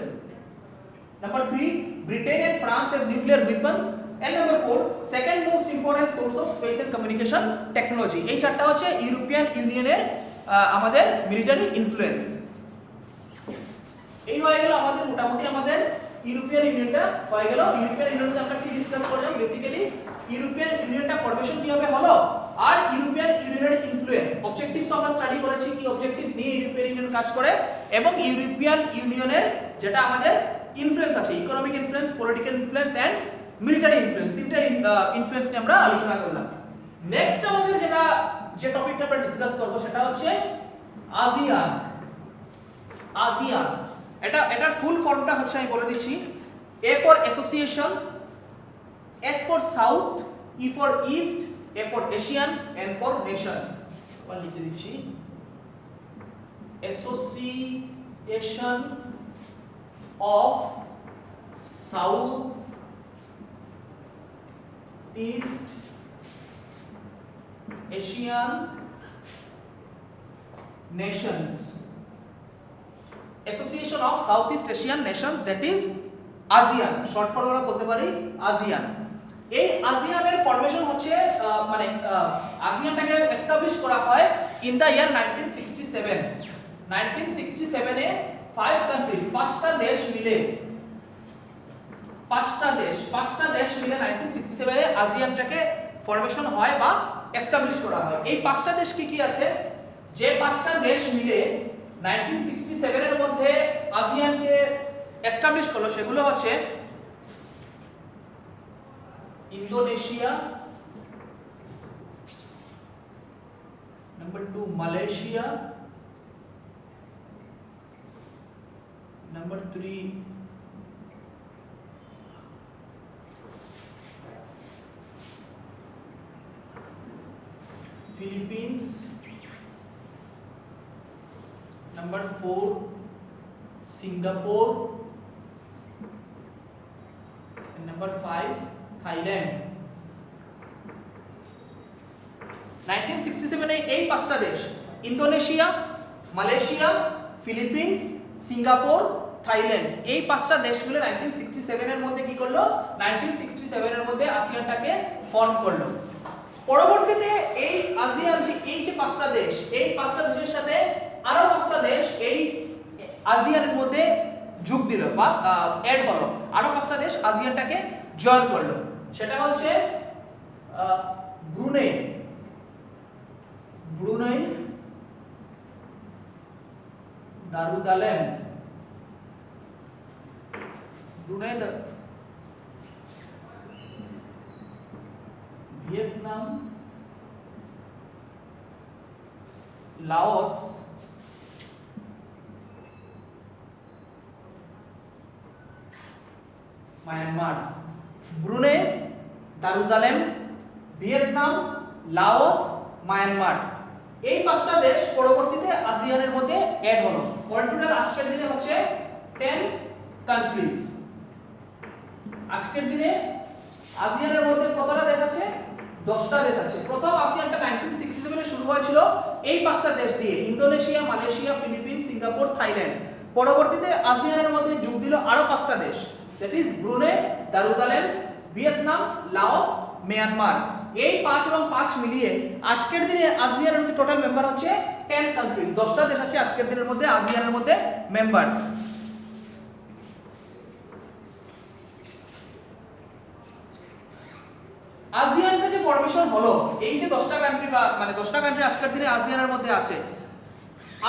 Number 3, Britain and France have nuclear weapons. And number 4, second most important source of space and communication technology. এই চারটা হচ্ছে European ইউনিয়নের আমাদের military influence. এই হয়ে গেল আমাদের মোটামুটি আমাদের ইউরোপিয়ান ইউনিয়নটা হয়ে গেল। ইউরোপিয়ান ইউনিয়নটা আমরা কি ডিসকাস করলাম? বেসিক্যালি ইউরোপিয়ান ইউনিয়নটা ফরমেশন কিভাবে হলো, আর ইউরোপিয়ান ইউনিয়নের ইনফ্লুয়েন্স, অবজেক্টিভস আমরা স্টাডি করেছি, কি অবজেক্টিভস নিয়ে ইউরোপিয়ান ইউনিয়ন কাজ করে, এবং ইউরোপিয়ান ইউনিয়নের যেটা আমাদের ইনফ্লুয়েন্স আছে, economic influence, political influence and military influence, তিনটা ইনফ্লুয়েন্স নিয়ে আমরা আলোচনা করলাম। নেক্সট আমাদের যে টপিকটা আমরা ডিসকাস করব, সেটা হচ্ছে আসিয়ান। আসিয়ান এটার ফুল ফর্মটা হচ্ছে, আমি বলে দিচ্ছি। A for association, S for south, E for east, A for Asian, N for nation. আবার লিখে দিচ্ছি, association of South East Asian nations, Association of Southeast Asian Nations, that is ASEAN, short form আমরা বলতে পারি ASEAN। এই ASEAN-এর formation হচ্ছে, মানে ASEAN-টাকে establish করা হয় ইন দা ইয়ার 1967। 1967-এ 5 কান্ট্রিজ, 5টা দেশ মিলে 1967-এ ASEAN-টাকে ফরমেশন হয় বা এস্টাবলিশ করা হয়। এই পাঁচটা দেশ কি কি আছে? যে পাঁচটা দেশ মিলে 1967 এর মধ্যে আসিয়ানকে এস্টাবলিশ করলো সেগুলো হচ্ছে Indonesia, number 2 Malaysia, number 3 Philippines, number 4 Singapore, number 5 Thailand. 1967 এ এই পাঁচটা দেশ Indonesia, Malaysia, Philippines, Singapore, Thailand এই পাঁচটা দেশ মিলে 1967 এর মধ্যে কি করলো? 1967 এর মধ্যে আসিয়ানটাকে ফর্ম করলো। পরবর্তীতে এই আসিয়ান যে পাঁচটা দেশ, এই পাঁচটা দেশের সাথে আরো পাঁচটা দেশ এই আসিয়ানের মধ্যে যোগ দিল বা অ্যাড হলো, আরো পাঁচটা দেশ আসিয়ানটাকে জয়েন করলো। সেটা হচ্ছে Brunei, Darussalam, Vietnam, Laos, Myanmar. Brunei, Darussalam, Vietnam, Laos, Myanmar এই পাঁচটা দেশ পরবর্তীতে আসিয়ানের মধ্যে অ্যাড হলো। অল টোটাল আজকের দিনে হচ্ছে 10 কান্ট্রিজ। আজকের দিনে আসিয়ানের মধ্যে কতটা দেশ আছে? 10টা দেশ আছে। প্রথম আসিয়ানটা 1967 এ শুরু হয়েছিল এই পাঁচটা দেশ দিয়ে, Indonesia, Malaysia, Philippines, Singapore, Thailand. পরবর্তীতে আসিয়ানের মধ্যে যোগ দিল আরো পাঁচটা দেশ, that is Brunei, Darussalam, Vietnam, Laos, Myanmar. এই 5 এবং 5 মিলিয়ে আজকের দিনে আসিয়ানের মধ্যে টোটাল মেম্বার হচ্ছে 10 কান্ট্রিজ। 10টা দেশ আছে আজকের দিনের মধ্যে আসিয়ানের মধ্যে মেম্বার। আসিয়ানটা যে ফরমেশন হলো, এই যে 10টা কান্ট্রি বা মানে 10টা কান্ট্রি আজকের দিনে আসিয়ানের মধ্যে আছে,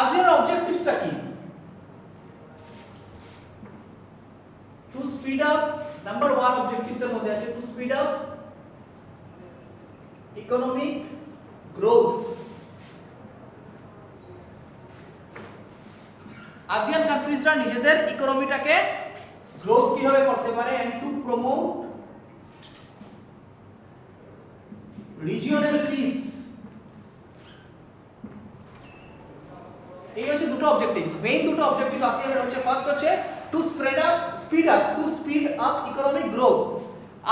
আসিয়ানের অবজেক্টিভসটা কি? To speed up, number 1 objectives এর মধ্যে আছে to speed up economic growth. ASEAN কান্ট্রিজরা নিজেদের ইকোনমিটাকে গ্রোথ কিভাবে করতে পারে, and to promote regional peace. এই হচ্ছে দুটো অবজেক্টিভস, মেইন দুটো অবজেক্টিভ আসিয়ানের হচ্ছে। ফার্স্ট হচ্ছে to speed up economic growth.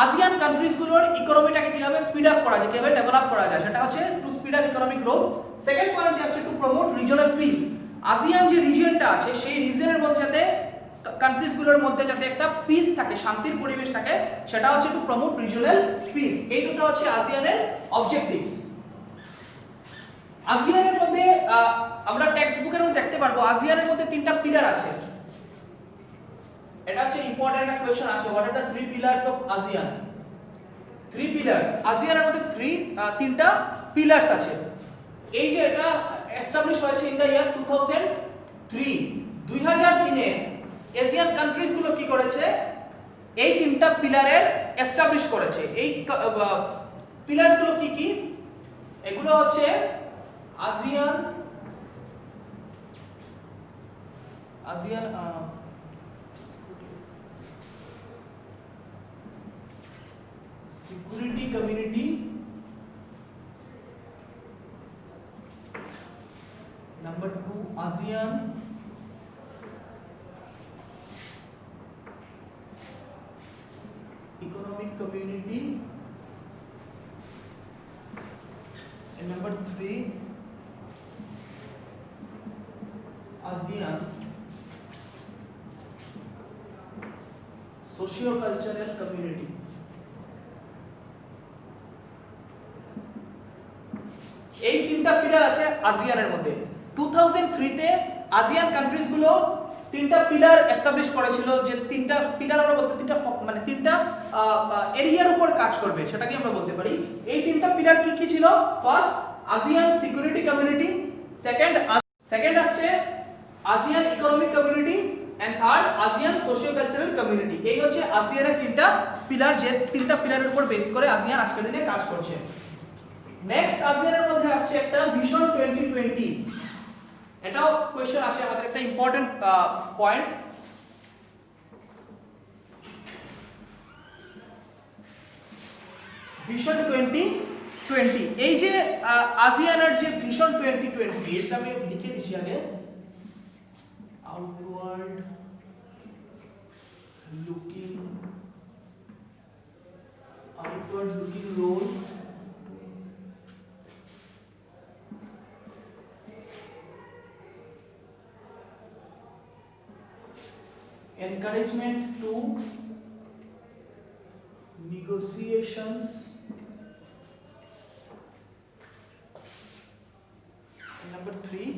ASEAN কান্ট্রিজগুলোর ইকোনমিটাকে কিভাবে স্পিড আপ করা যায়, কিভাবে ডেভেলপ করা যায়, সেটা হচ্ছে to speed up economic growth. Second point আছে to promote regional peace. ASEAN যে রিজিয়নটা আছে সেই রিজিয়নের মধ্যে যাতে কান্ট্রিজগুলোর মধ্যে যাতে একটা পিস থাকে, শান্তির পরিবেশ থাকে, সেটা হচ্ছে টু প্রমোট রিজিওনাল পিস। এই দুটো হচ্ছে আসিয়ানের অবজেক্টিভস। আসিয়ানের মধ্যে আমরা টেক্সট বুকের মধ্যে দেখতে পারবো আসিয়ানের মধ্যে 3টা পিলার আছে। এটা হচ্ছে ইম্পর্টেন্ট একটা কোশ্চেন আছে, what are the 3 pillars of ASEAN? 3 pillars, আসিয়ানের মধ্যে 3টা পিলার্স আছে। এই যে এটা এস্টাবলিশ হয়েছে ইন দা ইয়ার 2003। 2003 এ এশিয়ান কান্ট্রিজ গুলো কি করেছে? এই 3টা পিলারের এস্টাবলিশ করেছে। এই পিলারস গুলো কি কি? এগুলো হচ্ছে ASEAN security community, number 2 ASEAN economic community, and number 3 ASEAN socio-cultural community। এই 3টা পিলার আছে আসিয়ানের মধ্যে। 2003 তে আসিয়ান কান্ট্রিজ গুলো তিনটা পিলার এস্টাবলিশ করেছিল, যে তিনটা পিলার আমরা বলতে তিনটা মানে তিনটা এরিয়ার উপর কাজ করবে, সেটাকে আমরা বলতে পারি। এই তিনটা পিলার কি কি ছিল? First ASEAN security community, second আসছে ASEAN economic community, and third ASEAN socio cultural community. এই হচ্ছে ASEAN-এর তিনটা পিলার, যে তিনটা পিলারের উপর বেস করে ASEAN আজকের দিনে কাজ করছে। নেক্সট ASEAN-এর মধ্যে আসছে একটা ভিশন 2020। এটাও কোশ্চেন আসে আমাদের, একটা ইম্পর্টেন্ট পয়েন্ট। ভিশন 2020, এই যে ASEAN-এর যে ভিশন 2020, এটা আমি লিখে দিচ্ছি আগে। Outward looking role, encouragement to negotiations, number 3,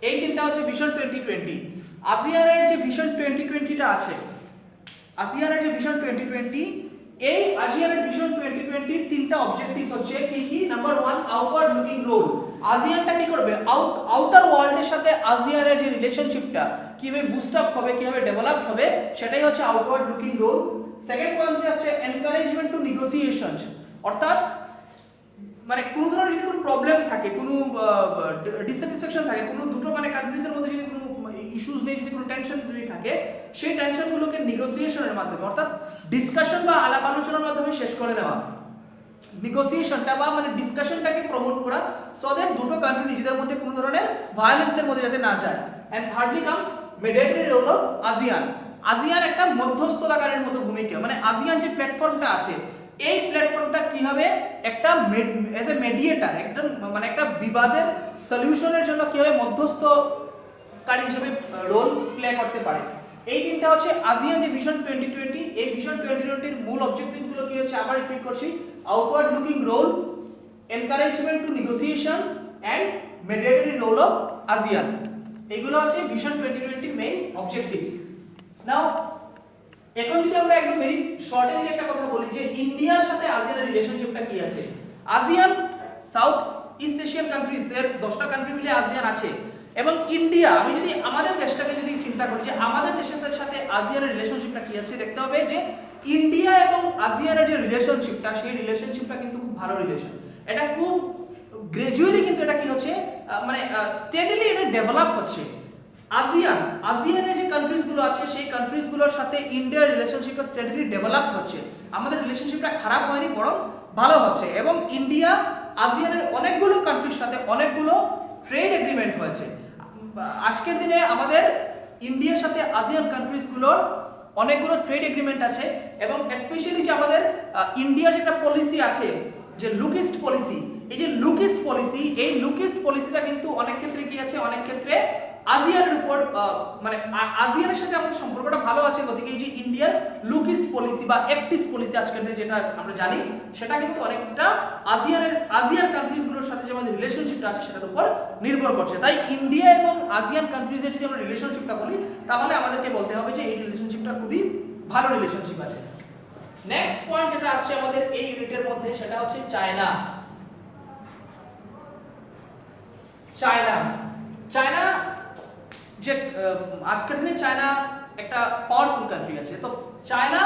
এই তিনটা হচ্ছে ভিশন 2020। ASEAN-এর যে ভিশন 2020টা আছে, ASEAN-এর যে ভিশন 2020, এই ASEAN-এর ভিশন 2020-র তিনটা অবজেক্টিভস হচ্ছে কি কি? Number 1, outward looking role. ASEAN-টা কি করবে? আউটার ওয়ার্ল্ডের সাথে ASEAN-এর যে রিলেশনশিপটা কিভাবে বুস্ট আপ হবে, কিভাবে ডেভেলপ হবে, সেটাই হচ্ছে আউটওয়ার্ড লুকিং রোল। সেকেন্ড পয়েন্টে আছে এনকারেজমেন্ট টু নেগোসিয়েশনস, অর্থাৎ মানে কোন ধরনের যদি কোনো প্রবলেমস থাকে, কোনো ডিসস্যাটিসফ্যাকশন থাকে, কোনো দুটো মানে কান্ট্রিজের মধ্যে যদি কোনো ইস্যুস নেই, যদি কোনো টেনশন যদি থাকে, সেই টেনশনগুলোকে নেগোসিয়েশনের মাধ্যমে, অর্থাৎ ডিসকাশন বা আলাপ আলোচনার মাধ্যমে শেষ করে দেওয়া। নেগোসিয়েশনটা বা মানে ডিসকাশনটাকে প্রমোট করা, সো দ্যাট দুটো কান্ট্রি নিজেদের মধ্যে কোনো ধরনের ভায়োলেন্সের মধ্যে যাতে না যায়। And thirdly comes mediatory role of ASEAN। ASEAN একটা মধ্যস্থতাকারের মতো ভূমিকা, মানে ASEAN যে প্ল্যাটফর্মটা আছে, এই প্ল্যাটফর্মটা কিভাবে একটা এজ এ মিডিয়েটর, একটা মানে একটা বিবাদের সলিউশনের জন্য কিভাবে মধ্যস্থকারী হিসেবে রোল প্লে করতে পারে। এই তিনটা হচ্ছে ASEAN যে ভিশন 2020। এই ভিশন 2020-র মূল অবজেক্টিভস গুলো কি হচ্ছে, আবার রিপিট করছি, outward looking role, encouragement to negotiations and mediatory role of ASEAN। এইগুলো হচ্ছে ভিশন 2020-র মেইন অবজেক্টিভস। নাও এখন যদি আমরা একদম ভেরি শর্টে একটা কথা বলি যে ইন্ডিয়ার সাথে ASEAN-এর রিলেশনশিপটা কি আছে। ASEAN south east Asian countries এর 10টা কান্ট্রি মিলে ASEAN আছে, এবং ইন্ডিয়া, আমি যদি আমাদের দেশটাকে যদি চিন্তা করি যে আমাদের দেশের সাথে ASEAN-এর রিলেশনশিপটা কি আছে, দেখতে হবে যে ইন্ডিয়া এবং ASEAN-এর যে রিলেশনশিপটা, সেই রিলেশনশিপটা কিন্তু খুব ভালো রিলেশন। এটা খুব গ্রাজুয়ালি কিন্তু এটা কি হচ্ছে, মানে স্টেডিলি এটা ডেভেলপ হচ্ছে। ASEAN-এর যে কান্ট্রিজগুলো আছে, সেই কান্ট্রিজগুলোর সাথে ইন্ডিয়ার রিলেশনশিপটা স্টেডিলি ডেভেলপ হচ্ছে। আমাদের রিলেশনশিপটা খারাপ হয়নি, বরং ভালো হচ্ছে। এবং ইন্ডিয়া ASEAN-এর অনেকগুলো কান্ট্রির সাথে অনেকগুলো ট্রেড এগ্রিমেন্ট হয়েছে। আজকের দিনে আমাদের ইন্ডিয়ার সাথে ASEAN কান্ট্রিজগুলোর অনেকগুলো ট্রেড এগ্রিমেন্ট আছে, এবং স্পেশালি যে আমাদের ইন্ডিয়ার যেটা পলিসি আছে, যে লুক ইস্ট পলিসি, এই যে লুক ইস্ট পলিসি, এই লুক ইস্ট পলিসিটা কিন্তু অনেক ক্ষেত্রে কি আছে, অনেক ক্ষেত্রে ASEAN-এর উপর মানে ASEAN-এর সাথে আমাদের সম্পর্কটা ভালো আছে। গতিকে এই যে ইন্ডিয়ার লুক ইস্ট পলিসি বা অ্যাক্ট ইস্ট পলিসি আজকের দিনে যেটা আমরা জানি, সেটা কিন্তু অনেকটা ASEAN কান্ট্রিজগুলোর সাথে যে আমাদের রিলেশনশিপটা আছে সেটার উপর নির্ভর করছে। তাই ইন্ডিয়া এবং ASEAN কান্ট্রিজের যদি আমরা রিলেশনশিপটা বলি, তাহলে আমাদেরকে বলতে হবে যে এই রিলেশনশিপটা খুবই ভালো রিলেশনশিপ আছে। নেক্সট পয়েন্ট যেটা আসছে আমাদের এই ইউনিটের মধ্যে, সেটা হচ্ছে চায়না। চায়না যে আজকের দিনে চায়না একটা পাওয়ারফুল কান্ট্রি আছে। তো চায়না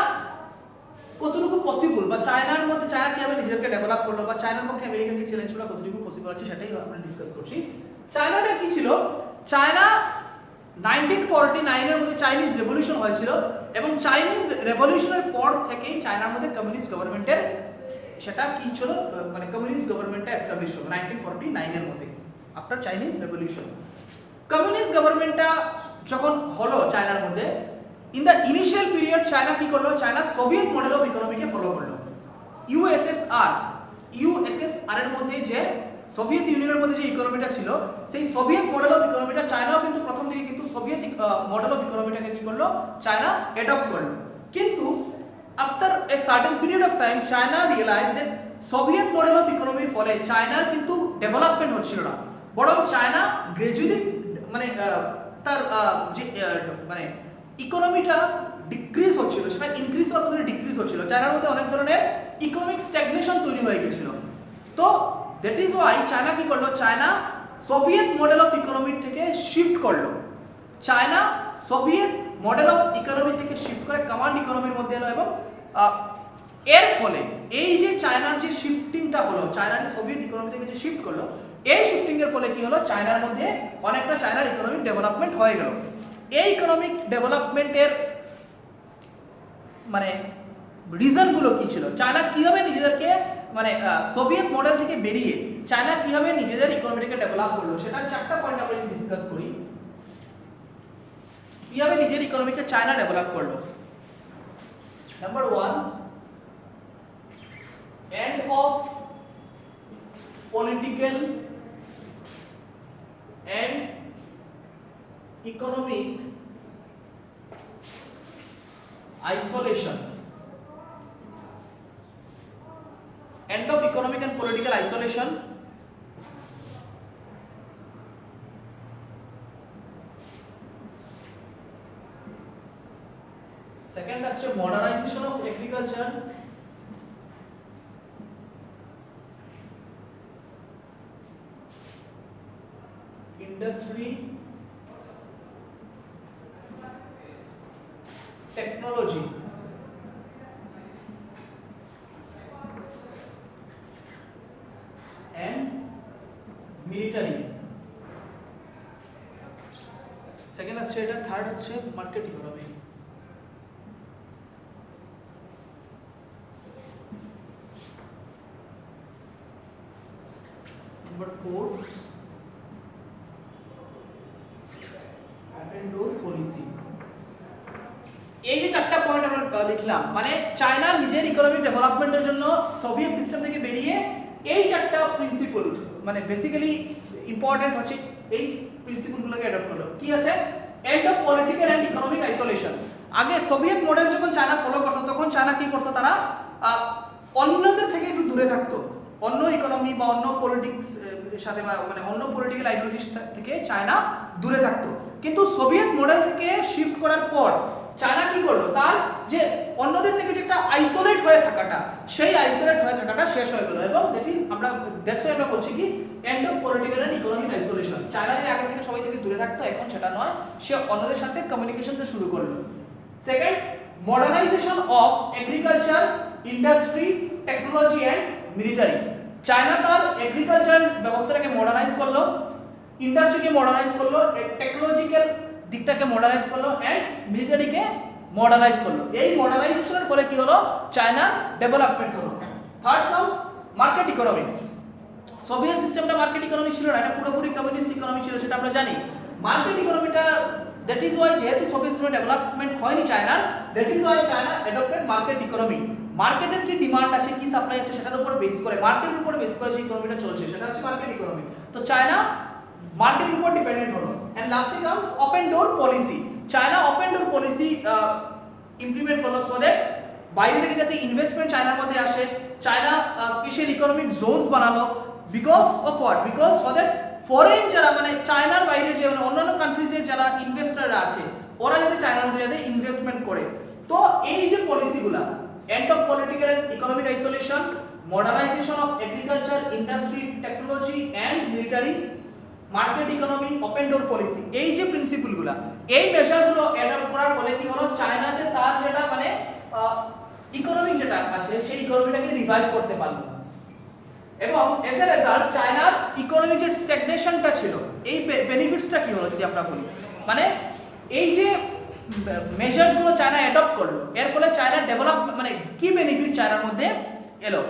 কতটুকু পসিবল, বা চায়নার মধ্যে চায়না কিভাবে নিজেকে ডেভেলপ করলো, বা চায়নার পক্ষে আমেরিকাকে চ্যালেঞ্জ করা কতটুকু পসিবল আছে, সেটাই আমরা ডিসকাস করছি। চায়নাটা কি ছিল? চায়না 1949-এর মধ্যে চাইনিজ রেভলিউশন হয়েছিল, এবং চাইনিজ রেভলিউশনের পর থেকেই চায়নার মধ্যে কমিউনিস্ট গভর্নমেন্টের সেটা কি ছিল, মানে কমিউনিস্ট গভর্নমেন্টটা এস্টাবলিশ হলো 1949-এর মধ্যে, আফটার চাইনিজ রেভলিউশন। কমিউনিস্ট গভর্নমেন্টটা যখন হলো চায়নার মধ্যে, in the initial period China কি করলো, চায়না সোভিয়েত মডেল অফ ইকোনমিকে ফলো করলো। ইউএসএসআর এর মধ্যে যে সোভিয়েত ইউনিয়নের মধ্যে যে ইকোনমিটা ছিল সেই সোভিয়েত মডেল অফ ইকোনমিটা চায়নাও কিন্তু প্রথম দিকে কিন্তু সোভিয়েত মডেল অফ ইকোনমিটাকে কি করলো, চায়না অ্যাডপ্ট করলো। কিন্তু after a certain period of time China realise যে সোভিয়েত মডেল অফ ইকোনমির ফলে চায়নার কিন্তু ডেভেলপমেন্ট হচ্ছিল না, বরং চায়না গ্র্যাজুয়ালি মানে তার যে মানে ইকোনমিটা ডিক্রিজ হচ্ছিল, সেটা ইনক্রিজ হওয়ার বদলে ডিক্রিজ হচ্ছিল। চায়নার মধ্যে অনেক ধরনের ইকোনমিক স্ট্যাগনেশন তৈরি হয়ে গেছিল। তো দ্যাট ইজ ওয়াই চায়না কি করলো, China Soviet model of economy থেকে শিফট করলো। China Soviet model of economy থেকে শিফট করে কমান্ড ইকোনমির মধ্যে এলো, এবং এর ফলে এই যে চায়নার যে শিফটিংটা হলো, চায়না যে সোভিয়েত ইকোনমি থেকে যে শিফট করলো, এই শিফটিং এর ফলে কি হলো, চায়নার মধ্যে অনেকটা চায়নার ইকোনমিক ডেভেলপমেন্ট হয়ে গেল। এই ইকোনমিক ডেভেলপমেন্টের মানে রিজনগুলো কি ছিল, চায়না কিভাবে নিজেদেরকে মানে সোভিয়েত মডেল থেকে বেরিয়ে চায়না কিভাবে নিজেদের ইকোনমিটাকে ডেভেলপ করলো, সেটা 4টা পয়েন্ট আমরা ডিসকাস করি। কিভাবে নিজের ইকোনমিকে চায়না ডেভেলপ করলো। Number 1, end of political and economic isolation, end of economic and political isolation, second আসছে modernization of agriculture, industry, technology, and military. Second আছে এটা, থার্ড হচ্ছে market economy. Number 4, open door policy. এই যে 4টা point আমরা লিখলাম, মানে চায়না নিজের ইকোনমিক ডেভেলপমেন্টের জন্য সোভিয়েত সিস্টেম থেকে বেরিয়ে এই 4টা প্রিন্সিপল মানে বেসিক্যালি ইম্পর্টেন্ট হচ্ছে, এই প্রিন্সিপলগুলোকে অ্যাডপ্ট করলো। কি আছে, end of political and economic isolation. আগে সোভিয়েত মডেল যখন চায়না ফলো করতো, তখন চায়না কি করতো, তারা অন্যদের থেকে একটু দূরে থাকতো, অন্য ইকোনমি বা অন্য পলিটিক্স সাথে মানে অন্য পলিটিক্যাল আইডিওলজি থেকে চায়না দূরে থাকতো। কিন্তু সোভিয়েত মডেল থেকে শিফট করার পর চায়না কি করলো, তার যে অন্যদের থেকে যে একটা আইসোলেট হয়ে থাকাটা, সেই আইসোলেট হয়ে থাকাটা শেষ হয়ে গেল, এবং দ্যাটস ওয়াই আমরা বলছি কি end of political and economic isolation. China যে আগে থেকে সবাই থেকে দূরে থাকতো, এখন সেটা নয়, সে অন্যদের সাথে কমিউনিকেশনটা শুরু করলো। Second, modernization of agriculture, industry, technology and military. China তার এগ্রিকালচার ব্যবস্থাটাকে মডার্নাইজ করলো, ইন্ডাস্ট্রিকে মডার্নাইজ করলো, টেকনোলজিক্যাল দিকটাকে মডার্নাইজ করলো, এন্ড মিলিটারিকে মডার্নাইজ করলো। এই মডার্নাইজেশনের ফলে কি হলো, চায়নার ডেভেলপমেন্ট হলো। Third comes market economy. Soviet সিস্টেমটা মার্কেট ইকোনমি ছিল না, এটা পুরোপুরি কমিউনিস্ট ইকোনমি ছিল, সেটা আমরা জানি। মার্কেট ইকোনমিটা, দ্যাট ইজ ওয়াই যেহেতু সোভিয়েত সিস্টেমে ডেভেলপমেন্ট হয়নি চায়নার, that is Y China adopted market economy. মার্কেটের কি ডিমান্ড আছে, কি সাপ্লাই আছে, সেটার উপর বেস করে, মার্কেটের উপর বেস করে যে ইকোনমিটা চলছে, সেটা হচ্ছে মার্কেট ইকোনমি। তো চায়না মার্কেটের উপর ডিপেন্ডেন্ট হলো। And lastly comes open door policy. China open door policy implement করলো, সো দ্যাট বাইরে থেকে যাতে ইনভেস্টমেন্ট চায়নার মধ্যে আসে। চায়না স্পেশাল ইকোনমিক জোনস বানালো, because of what, because so that foreign যারা মানে চায়নার বাইরে যে মানে অন্যান্য কান্ট্রিজের যারা ইনভেস্টররা আছে, ওরা যাতে চায়নার মধ্যে যাতে ইনভেস্টমেন্ট করে। তো এই যে পলিসিগুলা, end of political and economic isolation, modernisation of agriculture, industry, technology and military, market economy, open door policy, এই যে প্রিন্সিপলগুলা, এই মেজারগুলো অ্যাডপ্ট করার ফলে কি হলো, চায়না যে তার যেটা মানে ইকোনমিক যেটা আছে সেই ইকোনমিটাকে রিভাইভ করতে পারলো, এবং এজ এ রেজাল্ট চায়নার ইকোনমিক যে স্ট্যাগনেশনটা ছিল, এই বেনিফিটসটা কি হলো যদি আমরা বলি, মানে এই যে মেজার্সগুলো চায়না অ্যাডপ্ট করলো, এর ফলে চায়নার ডেভেলপ মানে কি বেনিফিট চায়নার মধ্যে এলো।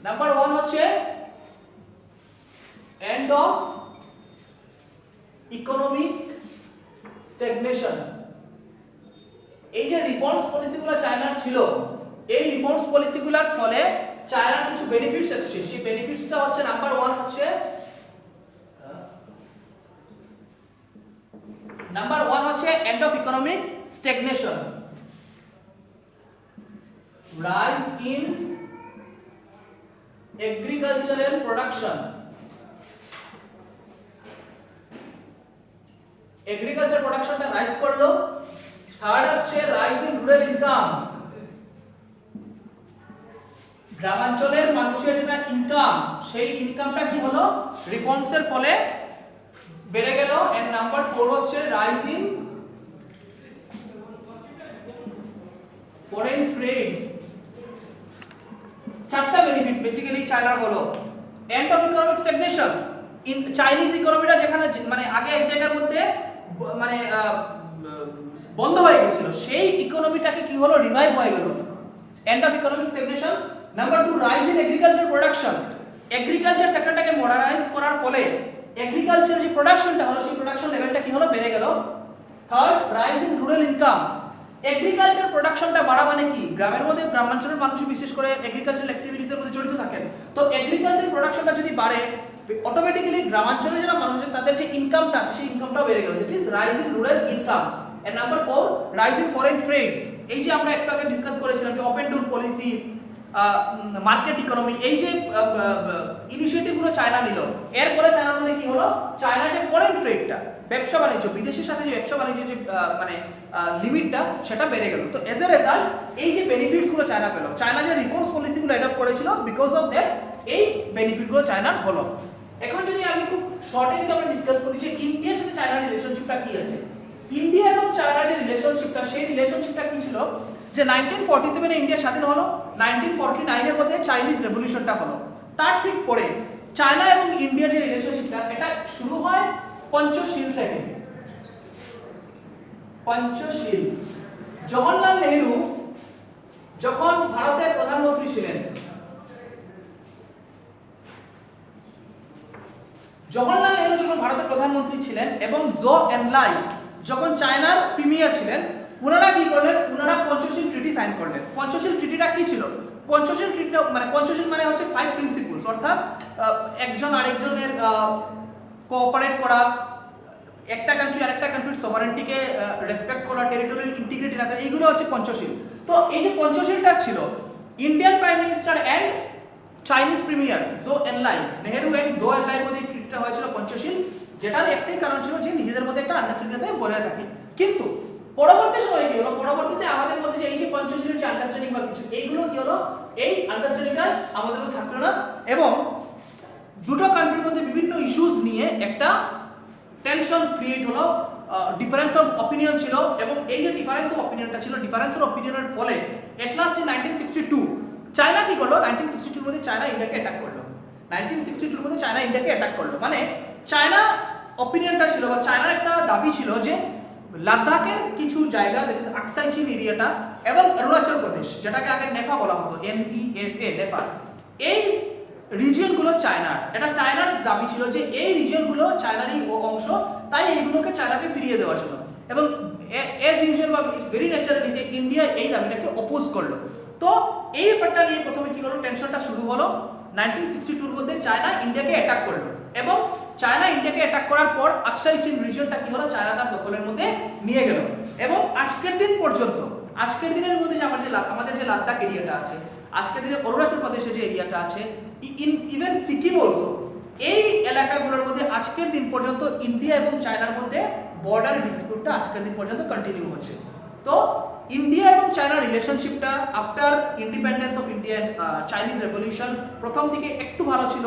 নাম্বার 1 হচ্ছে এন্ড অফ ইকোনমিক স্ট্যাগনেশন। এই যে রিফর্মস পলিসিগুলো চায়নার ছিল, এই রিফর্মস পলিসিগুলোর ফলে চায়নার কিছু বেনিফিটস আসছে, সেই বেনিফিটসটা হচ্ছে নাম্বার 1 হচ্ছে end of economic stagnation, rise in agricultural production, agriculture প্রোডাকশনটা রাইজ করলো। থার্ড আসছে রাইজ ইন রুরাল ইনকাম, গ্রামাঞ্চলের মানুষের যেটা ইনকাম সেই ইনকামটা কি হলো রিফর্মসের ফলে বেড়ে গেল। এন্ড নাম্বার 4 হচ্ছে রাইজ ইন ফরেন ট্রেড। চারটা বেনিফিট বেসিক্যালি চায়নার হলো। End of economic stagnation, Chinese ইকোনমিটা যেখানে মানে আগে এক জায়গার মধ্যে মানে বন্ধ হয়ে গেছিল, সেই ইকোনমিটাকে কি হলো রিভাইভ হয়ে গেল। End of economic stagnation. Number 2 rise in agriculture production, agriculture সেক্টরটাকে মডার্নাইজ করার ফলে এগ্রিকালচার যে প্রোডাকশনটা হলো সেই প্রোডাকশন লেভেলটা কি হলো বেড়ে গেল। Third rise in rural income, agriculture প্রোডাকশনটা বাড়া মানে কি গ্রামের মধ্যে গ্রামাঞ্চলের মানুষ বিশেষ করে এগ্রিকালচারাল অ্যাক্টিভিটিস এর মধ্যে জড়িত থাকেন, তো এগ্রিকালচার প্রোডাকশনটা যদি বাড়ে অটোমেটিক্যালি গ্রামাঞ্চলে যারা মানুষ আছেন তাদের যে ইনকামটা আছে সেই ইনকামটাও বেড়ে গেল, that is rise in rural income. And number 4 rise in foreign trade, এই যে আমরা একটু আগে ডিসকাস করেছিলাম যে open door policy, market economy, এই যে ইনিশিয়েটিভগুলো চায়না নিল, এর ফলে চায়নার মধ্যে কি হলো চায়নার যে ফরেন ট্রেডটা ব্যবসা বাণিজ্য বিদেশের সাথে যে ব্যবসা বাণিজ্যের যে মানে লিমিটটা সেটা বেড়ে গেল। তো এজ এ রেজাল্ট এই যে বেনিফিটসগুলো চায়না পেল, চায়না যে রিফর্মস পলিসিগুলো অ্যাডপ্ট করেছিল বিকজ অফ দ্যাট এই বেনিফিটগুলো চায়নার হলো। এখন যদি আমি খুব শর্টে যদি আমরা ডিসকাস করি যে ইন্ডিয়ার সাথে চায়নার রিলেশনশিপটা কি আছে, ইন্ডিয়া এবং চায়নার যে রিলেশনশিপটা সেই রিলেশনশিপটা কি ছিল যে 1947 এ ইন্ডিয়া স্বাধীন হলো, 1949 এর মধ্যে চাইনিজ রেভলিউশনটা হলো, তার ঠিক পরে চায়না এবং ইন্ডিয়ার যে রিলেশনশিপটা এটা শুরু হয় পঞ্চশীল থেকে। পঞ্চশীল, জওহরলাল নেহরু যখন ভারতের প্রধানমন্ত্রী ছিলেন, জওহরলাল নেহরু যখন ভারতের প্রধানমন্ত্রী ছিলেন এবং জো এনলাই যখন চায়নার প্রিমিয়ার ছিলেন, ওনারা কি করলেন, ওনারা পঞ্চশীল ট্রিটি সাইন করলেন। পঞ্চশীল ট্রিটিটা কি ছিল, পঞ্চশীল ট্রিটিটা মানে পঞ্চশীল মানে হচ্ছে 5 প্রিন্সিপলস, অর্থাৎ একজন আরেকজনের কোঅপারেট করা, একটা কান্ট্রি আরেকটা কান্ট্রির সভারেন্টিকে রেসপেক্ট করা, টেরিটোরিয়াল ইন্টিগ্রিটি রাখা, এইগুলো হচ্ছে পঞ্চশীল। তো এই যে পঞ্চশীলটা ছিল Indian prime minister and Chinese premier Zhou Enlai, Nehru and Zhou Enlai মধ্যে এই ট্রিটিটা হয়েছিল পঞ্চশীল, যেটার একটাই কারণ ছিল যে নিজেদের মধ্যে একটা আন্ডারস্ট্যান্ডিং বজায় থাকে। কিন্তু পরবর্তী সময়ে কি হলো, পরবর্তীতে আমাদের মধ্যে যে এই যে পঞ্চশীলের যে আন্ডারস্ট্যান্ডিং বা কিছু এইগুলো কি হলো, এই আন্ডারস্ট্যান্ডিংটা আমাদের মধ্যে থাকলো না এবং দুটো কান্ট্রির মধ্যে বিভিন্ন ইস্যুস নিয়ে একটা টেনশন ক্রিয়েট হলো, ডিফারেন্স অফ অপিনিয়ন ছিল এবং এই যে ডিফারেন্স অফ অপিনিয়নটা ছিল, ডিফারেন্স অফ অপিনিয়নের ফলে এট লাস্ট ইন 1962 চায়না কি করলো, 1962 এর মধ্যে চায়না ইন্ডিয়াকে অ্যাটাক করলো। 1962 এর মধ্যে চায়না ইন্ডিয়াকে অ্যাটাক করলো, মানে চায়না অপিনিয়নটা ছিল বা চায়নার একটা দাবি ছিল যে লাদাখের কিছু জায়গা দ্যাট ইজ আকসাই চিন এরিয়াটা এবং অরুণাচল প্রদেশ, যেটাকে আগে নেফা বলা হতো, NEFA নেফা, এই রিজিয়নগুলো চায়নার, এটা চায়নার দাবি ছিল যে এই রিজিয়নগুলো চায়নারই অংশ, তাই এইগুলোকে চায়নাকে ফিরিয়ে দেওয়ার জন্য। এবং এজ ইউজুয়াল বা ইটস ভেরি ন্যাচারালি যে ইন্ডিয়া এই দাবিটাকে অপোজ করলো। তো এই ব্যাপারটা নিয়ে প্রথমে কি হলো, টেনশনটা শুরু হলো 1962 এর মধ্যে চায়না ইন্ডিয়াকে অ্যাটাক করলো এবং চায়না ইন্ডিয়াকে অ্যাটাক করার পর আকসাই চীন রিজিয়নটা কি হলো চায়না তার দখলের মধ্যে নিয়ে গেল এবং আজকের দিন পর্যন্ত, আজকের দিনের মধ্যে যে আমাদের যে লাদাখ এরিয়াটা আছে, আজকের দিনে অরুণাচল প্রদেশের যে এরিয়াটা আছে, ইভেন সিকিম অলসো, এই এলাকাগুলোর মধ্যে আজকের দিন পর্যন্ত ইন্ডিয়া এবং চায়নার মধ্যে বর্ডার ডিসপিউটটা আজকের দিন পর্যন্ত কন্টিনিউ হচ্ছে। তো ইন্ডিয়া এবং চায়নার রিলেশনশিপটা after independence of India and Chinese revolution প্রথম দিকে একটু ভালো ছিল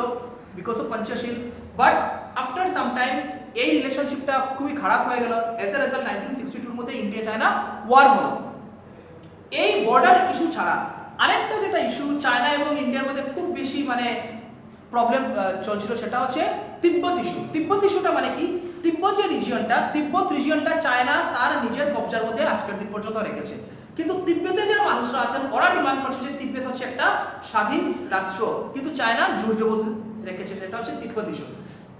because of Panchsheel, but after some time এই রিলেশনশিপটা খুবই খারাপ হয়ে গেল। এজ এ রেজাল্ট 1962 এর মধ্যে ইন্ডিয়া চায়না ওয়ার হলো। এই বর্ডার ইস্যু ছাড়া আরেকটা যেটা ইস্যু চায়না এবং ইন্ডিয়ার মধ্যে খুব বেশি মানে প্রবলেম চলছিল, সেটা হচ্ছে তিব্বত ইস্যু। তিব্বত ইস্যুটা মানে কি, তিব্বত যে রিজিয়নটা, তিব্বত রিজিয়নটা চায়না তার নিজের কবজার মধ্যে আজকের দিন পর্যন্ত রেখেছে, কিন্তু তিব্বতে যারা মানুষরা আছেন ওরা ডিমান্ড করছে যে তিব্বত হচ্ছে একটা স্বাধীন রাষ্ট্র, কিন্তু চায়না জোর জবরদস্তি রেখেছে, সেটা হচ্ছে তিব্বত ইস্যু।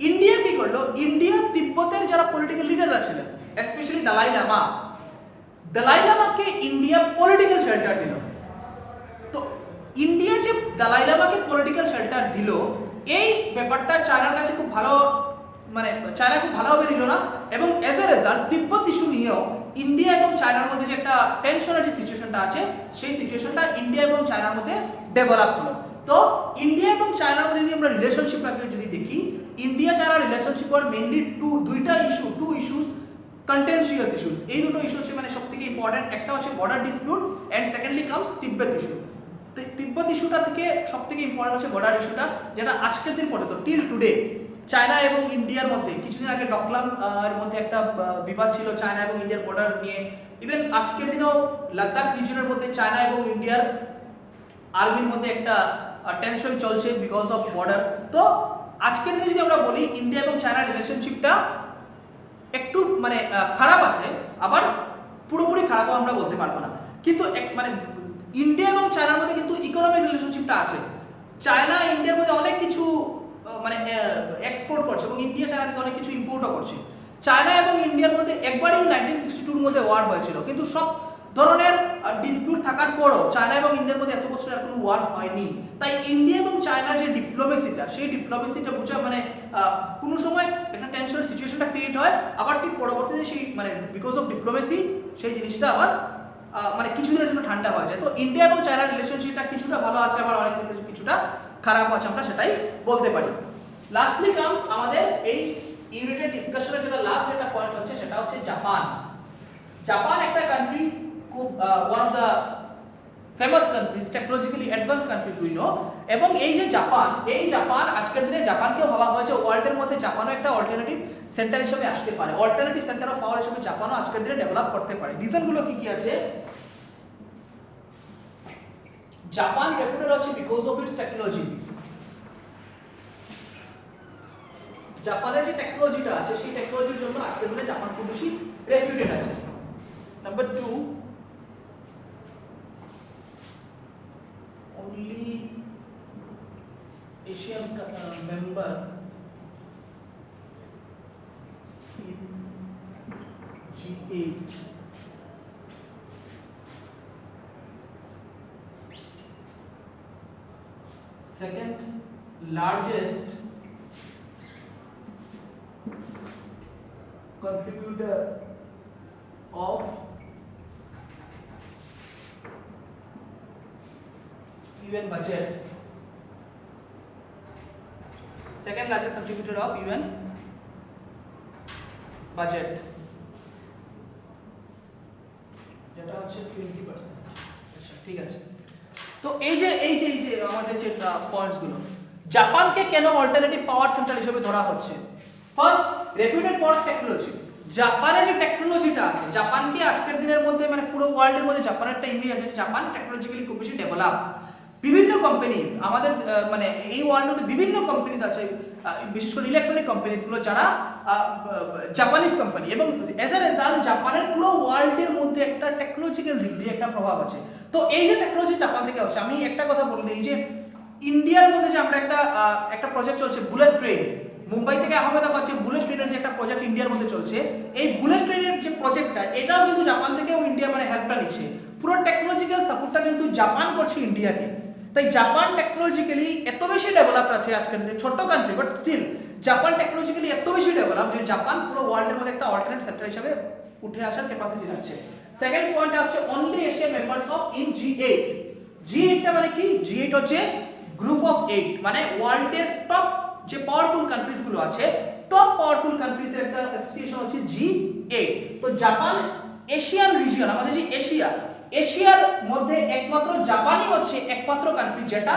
ইন্ডিয়া কি করলো, ইন্ডিয়া তিব্বতের যারা পলিটিক্যাল লিডাররা ছিলেন, স্পেশালি দালাই লামাকে ইন্ডিয়া পলিটিক্যাল শেল্টার দিল। তো ইন্ডিয়া যে দালাই লামাকে পলিটিক্যাল শেল্টার দিল, এই ব্যাপারটা চায়নার কাছে খুব ভালো, মানে চায়না খুব ভালোভাবে নিল না, এবং as a result Tibet issue নিয়েও ইন্ডিয়া এবং চায়নার মধ্যে যে একটা টেনশনের যে সিচুয়েশনটা আছে, সেই সিচুয়েশনটা ইন্ডিয়া এবং চায়নার মধ্যে ডেভেলপ হলো। তো ইন্ডিয়া এবং চায়নার মধ্যে যদি আমরা রিলেশনশিপটাকে যদি দেখি, ইন্ডিয়া চায়না রিলেশনশিপ আর মেইনলি দুইটা ইস্যু, টু ইস্যুস, কন্টেনশিয়াস ইস্যুস। এই দুটো ইস্যু হচ্ছে মানে সব থেকে ইম্পর্টেন্ট। একটা হচ্ছে border dispute and secondly comes Tibet issue. Tibet ইস্যুটা থেকে সব থেকে ইম্পর্টেন্ট হচ্ছে বর্ডার ইস্যুটা, যেটা আজকের দিন পর্যন্ত টিল টুডে চায়না এবং ইন্ডিয়ার মধ্যে, কিছুদিন আগে ডকলাম এর মধ্যে একটা বিবাদ ছিল চায়না এবং ইন্ডিয়ার বর্ডার নিয়ে। ইভেন আজকের দিনেও লাদাখ রিজনের মধ্যে চায়না এবং ইন্ডিয়ার আর্মির মধ্যে একটা টেনশন চলছে বিকজ অফ বর্ডার। তো আজকের দিনে যদি আমরা বলি ইন্ডিয়া এবং চায়নার রিলেশনশিপটা একটু মানে খারাপ আছে, আবার পুরোপুরি খারাপও আমরা বলতে পারবো না। কিন্তু মানে ইন্ডিয়া এবং চায়নার মধ্যে কিন্তু ইকোনমিক রিলেশনশিপটা আছে। চায়না ইন্ডিয়ার মধ্যে অনেক কিছু মানে এক্সপোর্ট করছে এবং ইন্ডিয়া চায়না থেকে অনেক কিছু ইম্পোর্টও করছে। চায়না এবং ইন্ডিয়ার মধ্যে একবারই 1962 মধ্যে ওয়ার হয়েছিল, কিন্তু সব ধরনের ডিসপিউট থাকার পরও চায়না এবং ইন্ডিয়ার মধ্যে এত বছর আর কোনো ওয়ার হয়নি। তাই ইন্ডিয়া এবং চায়নার যে ডিপ্লোমেসিটা, সেই ডিপ্লোমেসিটা বোঝা মানে কোনো সময় একটা টেনশনের সিচুয়েশনটা ক্রিয়েট হয়, আবার ঠিক পরবর্তীতে সেই মানে বিকজ অফ ডিপ্লোমেসি সেই জিনিসটা আবার মানে কিছুদিনের জন্য ঠান্ডা হয়ে যায়। তো ইন্ডিয়া এবং চায়নার রিলেশনশিপটা কিছুটা ভালো আছে, আবার অনেক ক্ষেত্রে কিছুটা খারাপ আছে, আমরা সেটাই বলতে পারি। লাস্টলি কামস আমাদের এই ইউনিটের ডিসকাশনের যেটা লাস্ট একটা পয়েন্ট হচ্ছে, সেটা হচ্ছে জাপান। জাপান একটা কান্ট্রি, খুব one of the famous countries, technologically advance countries we know. এবং এই যে জাপান, এই জাপান আজকের দিনে জাপানকেও ভাবা হয়েছে ওয়ার্ল্ডের মধ্যে জাপানও একটা অল্টারনেটিভ সেন্টার হিসেবে আসতে পারে, অল্টারনেটিভ সেন্টার অফ পাওয়ার হিসেবে জাপানও আজকের দিনে ডেভেলপ করতে পারে। রিজনগুলো কি কি আছে? জাপান রেপুটেড আছে বিকজ অফ ইটস টেকনোলজি। জাপানের যে টেকনোলজিটা আছে, সেই টেকনোলজির জন্য আজকের দিনে জাপান খুব বেশি রেপুটেড আছে। Number 2, only Asian member in G8 second largest contributor of UN budget, second largest contributor of UN budget, যেটা হচ্ছে 20%। আচ্ছা ঠিক আছে। তো এই যে আমাদের যে পয়েন্টস গুলো, জাপানকে কেন অল্টারনেটিভ পাওয়ার সেন্টার হিসেবে ধরা হচ্ছে? First, রেপুটেড for technology. জাপানের যে টেকনোলজিটা আছে, জাপানকে আজকের দিনের মধ্যে মানে পুরো ওয়ার্ল্ডের মধ্যে জাপানের একটা ইমেজ আছে, জাপান টেকনোলজিক্যালি খুব বেশি ডেভেলপ। বিভিন্ন কোম্পানিজ আমাদের মানে এই ওয়ার্ল্ডের মধ্যে বিভিন্ন কোম্পানিজ আছে, বিশেষ করে ইলেকট্রনিক কোম্পানিজগুলো যারা জাপানিজ কোম্পানি, এবং এজ এ রেজাল্ট জাপানের পুরো ওয়ার্ল্ডের মধ্যে একটা টেকনোলজিক্যাল দিক দিয়ে একটা প্রভাব আছে। তো এই যে টেকনোলজি জাপান থেকে আসছে, আমি একটা কথা বলে দিই যে ইন্ডিয়ার মধ্যে যে আমরা একটা প্রজেক্ট চলছে বুলেট ট্রেন, মুম্বাই থেকে আহমেদাবাদ যে বুলেট ট্রেনের যে একটা প্রজেক্ট ইন্ডিয়ার মধ্যে চলছে, এই বুলেট ট্রেনের যে প্রজেক্টটা, এটাও কিন্তু জাপান থেকেও ইন্ডিয়া মানে হেল্পটা নিচ্ছে। পুরো টেকনোলজিক্যাল সাপোর্টটা কিন্তু জাপান করছে ইন্ডিয়াকে। তাই জাপান টেকনোলজিক্যালি এত বেশি ডেভেলপড আছে আজকের দিনে, ছোট্ট country but still Japan technologically এত বেশি ডেভেলপ যে জাপান পুরো ওয়ার্ল্ডের মধ্যে একটা অল্টারনেট সেক্টর হিসেবে উঠে আসার ক্যাপাসিটি রাখছে। সেকেন্ড পয়েন্ট আসছে only Asian members of in G8। G8 টা মানে কি? G8 হচ্ছে গ্রুপ অফ 8, মানে ওয়ার্ল্ডের টপ যে পাওয়ারফুল কান্ট্রিজ গুলো আছে, টপ পাওয়ারফুল কান্ট্রিজ এর একটা অ্যাসোসিয়েশন হচ্ছে G8। তো জাপান এশিয়ান রিজিয়ন, আমাদের যে এশিয়ার মধ্যে একমাত্র জাপানই হচ্ছে একমাত্র কান্ট্রি যেটা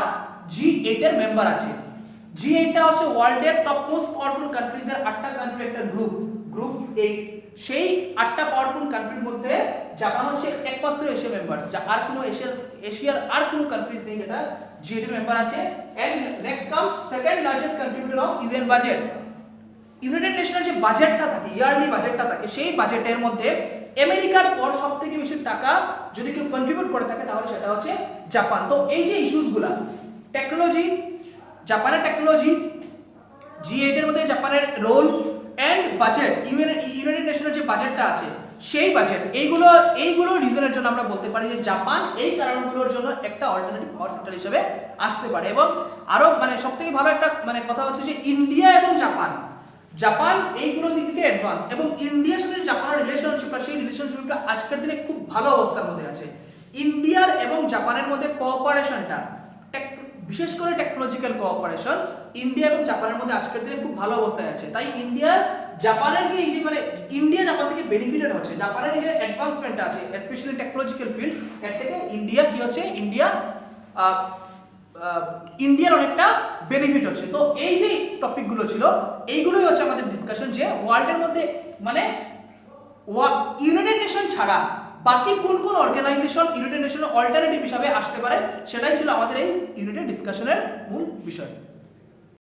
G8 এর মেম্বার আছে। G8 টা হচ্ছে ওয়ার্ল্ডের টপ মোস্ট পাওয়ারফুল কান্ট্রিজ এর 8টা কান্ট্রির একটা গ্রুপ 8। সেই 8টা পাওয়ারফুল কান্ট্রির মধ্যে জাপান হচ্ছে একমাত্র এশিয়া মেম্বারস, যা আর কোনো এশিয়ার আর কোনো কান্ট্রিজ নেই যেটা G8 এর মেম্বার আছে। And next comes second largest contributor of UN budget. United নেশনের যে বাজেটটা থাকে, ইয়ারলি বাজেটটা থাকে, সেই বাজেটের মধ্যে আমেরিকার পর সবথেকে বেশি টাকা যদি কেউ কন্ট্রিবিউট করে থাকে তাহলে সেটা হচ্ছে জাপান। তো এই যে ইস্যুসগুলো, টেকনোলজি, জাপানের টেকনোলজি, G8 এর মধ্যে জাপানের রোল, এন্ড বাজেট, ইউনাইটেড নেশনের যে বাজেটটা আছে সেই বাজেট, এইগুলো রিজনের জন্য আমরা বলতে পারি যে জাপান এই কারণগুলোর জন্য একটা অল্টারনেটিভ পাওয়ার সেক্টর হিসেবে আসতে পারে। এবং আরো মানে সবথেকে ভালো একটা মানে কথা হচ্ছে যে ইন্ডিয়া এবং জাপান এইগুলো দিক থেকে অ্যাডভান্স, এবং ইন্ডিয়ার সাথে জাপানের রিলেশনশিপটা, সেই রিলেশনশিপটা আজকের দিনে খুব ভালো অবস্থার মধ্যে আছে। ইন্ডিয়ার এবং জাপানের মধ্যে কোঅপারেশনটা, বিশেষ করে টেকনোলজিক্যাল কোঅপারেশন ইন্ডিয়া এবং জাপানের মধ্যে আজকের দিনে খুব ভালো অবস্থায় আছে। তাই জাপানের যে এই যে মানে ইন্ডিয়া জাপান থেকে বেনিফিটেড হচ্ছে, জাপানের যে অ্যাডভান্সমেন্ট আছে স্পেশালি টেকনোলজিক্যাল ফিল্ড, এর থেকে ইন্ডিয়া কি হচ্ছে, ইন্ডিয়ার অনেকটা বেনিফিট হচ্ছে। তো এই যে টপিকগুলো ছিল এইগুলোই হচ্ছে আমাদের ডিসকাশন, যে ওয়ার্ল্ডের মধ্যে মানে ইউনাইটেড নেশন ছাড়া বাকি কোন কোন অর্গানাইজেশন ইউনাইটেড নেশনের অল্টারনেটিভ হিসাবে আসতে পারে, সেটাই ছিল আমাদের এই ইউনিটের ডিসকাশনের মূল বিষয়।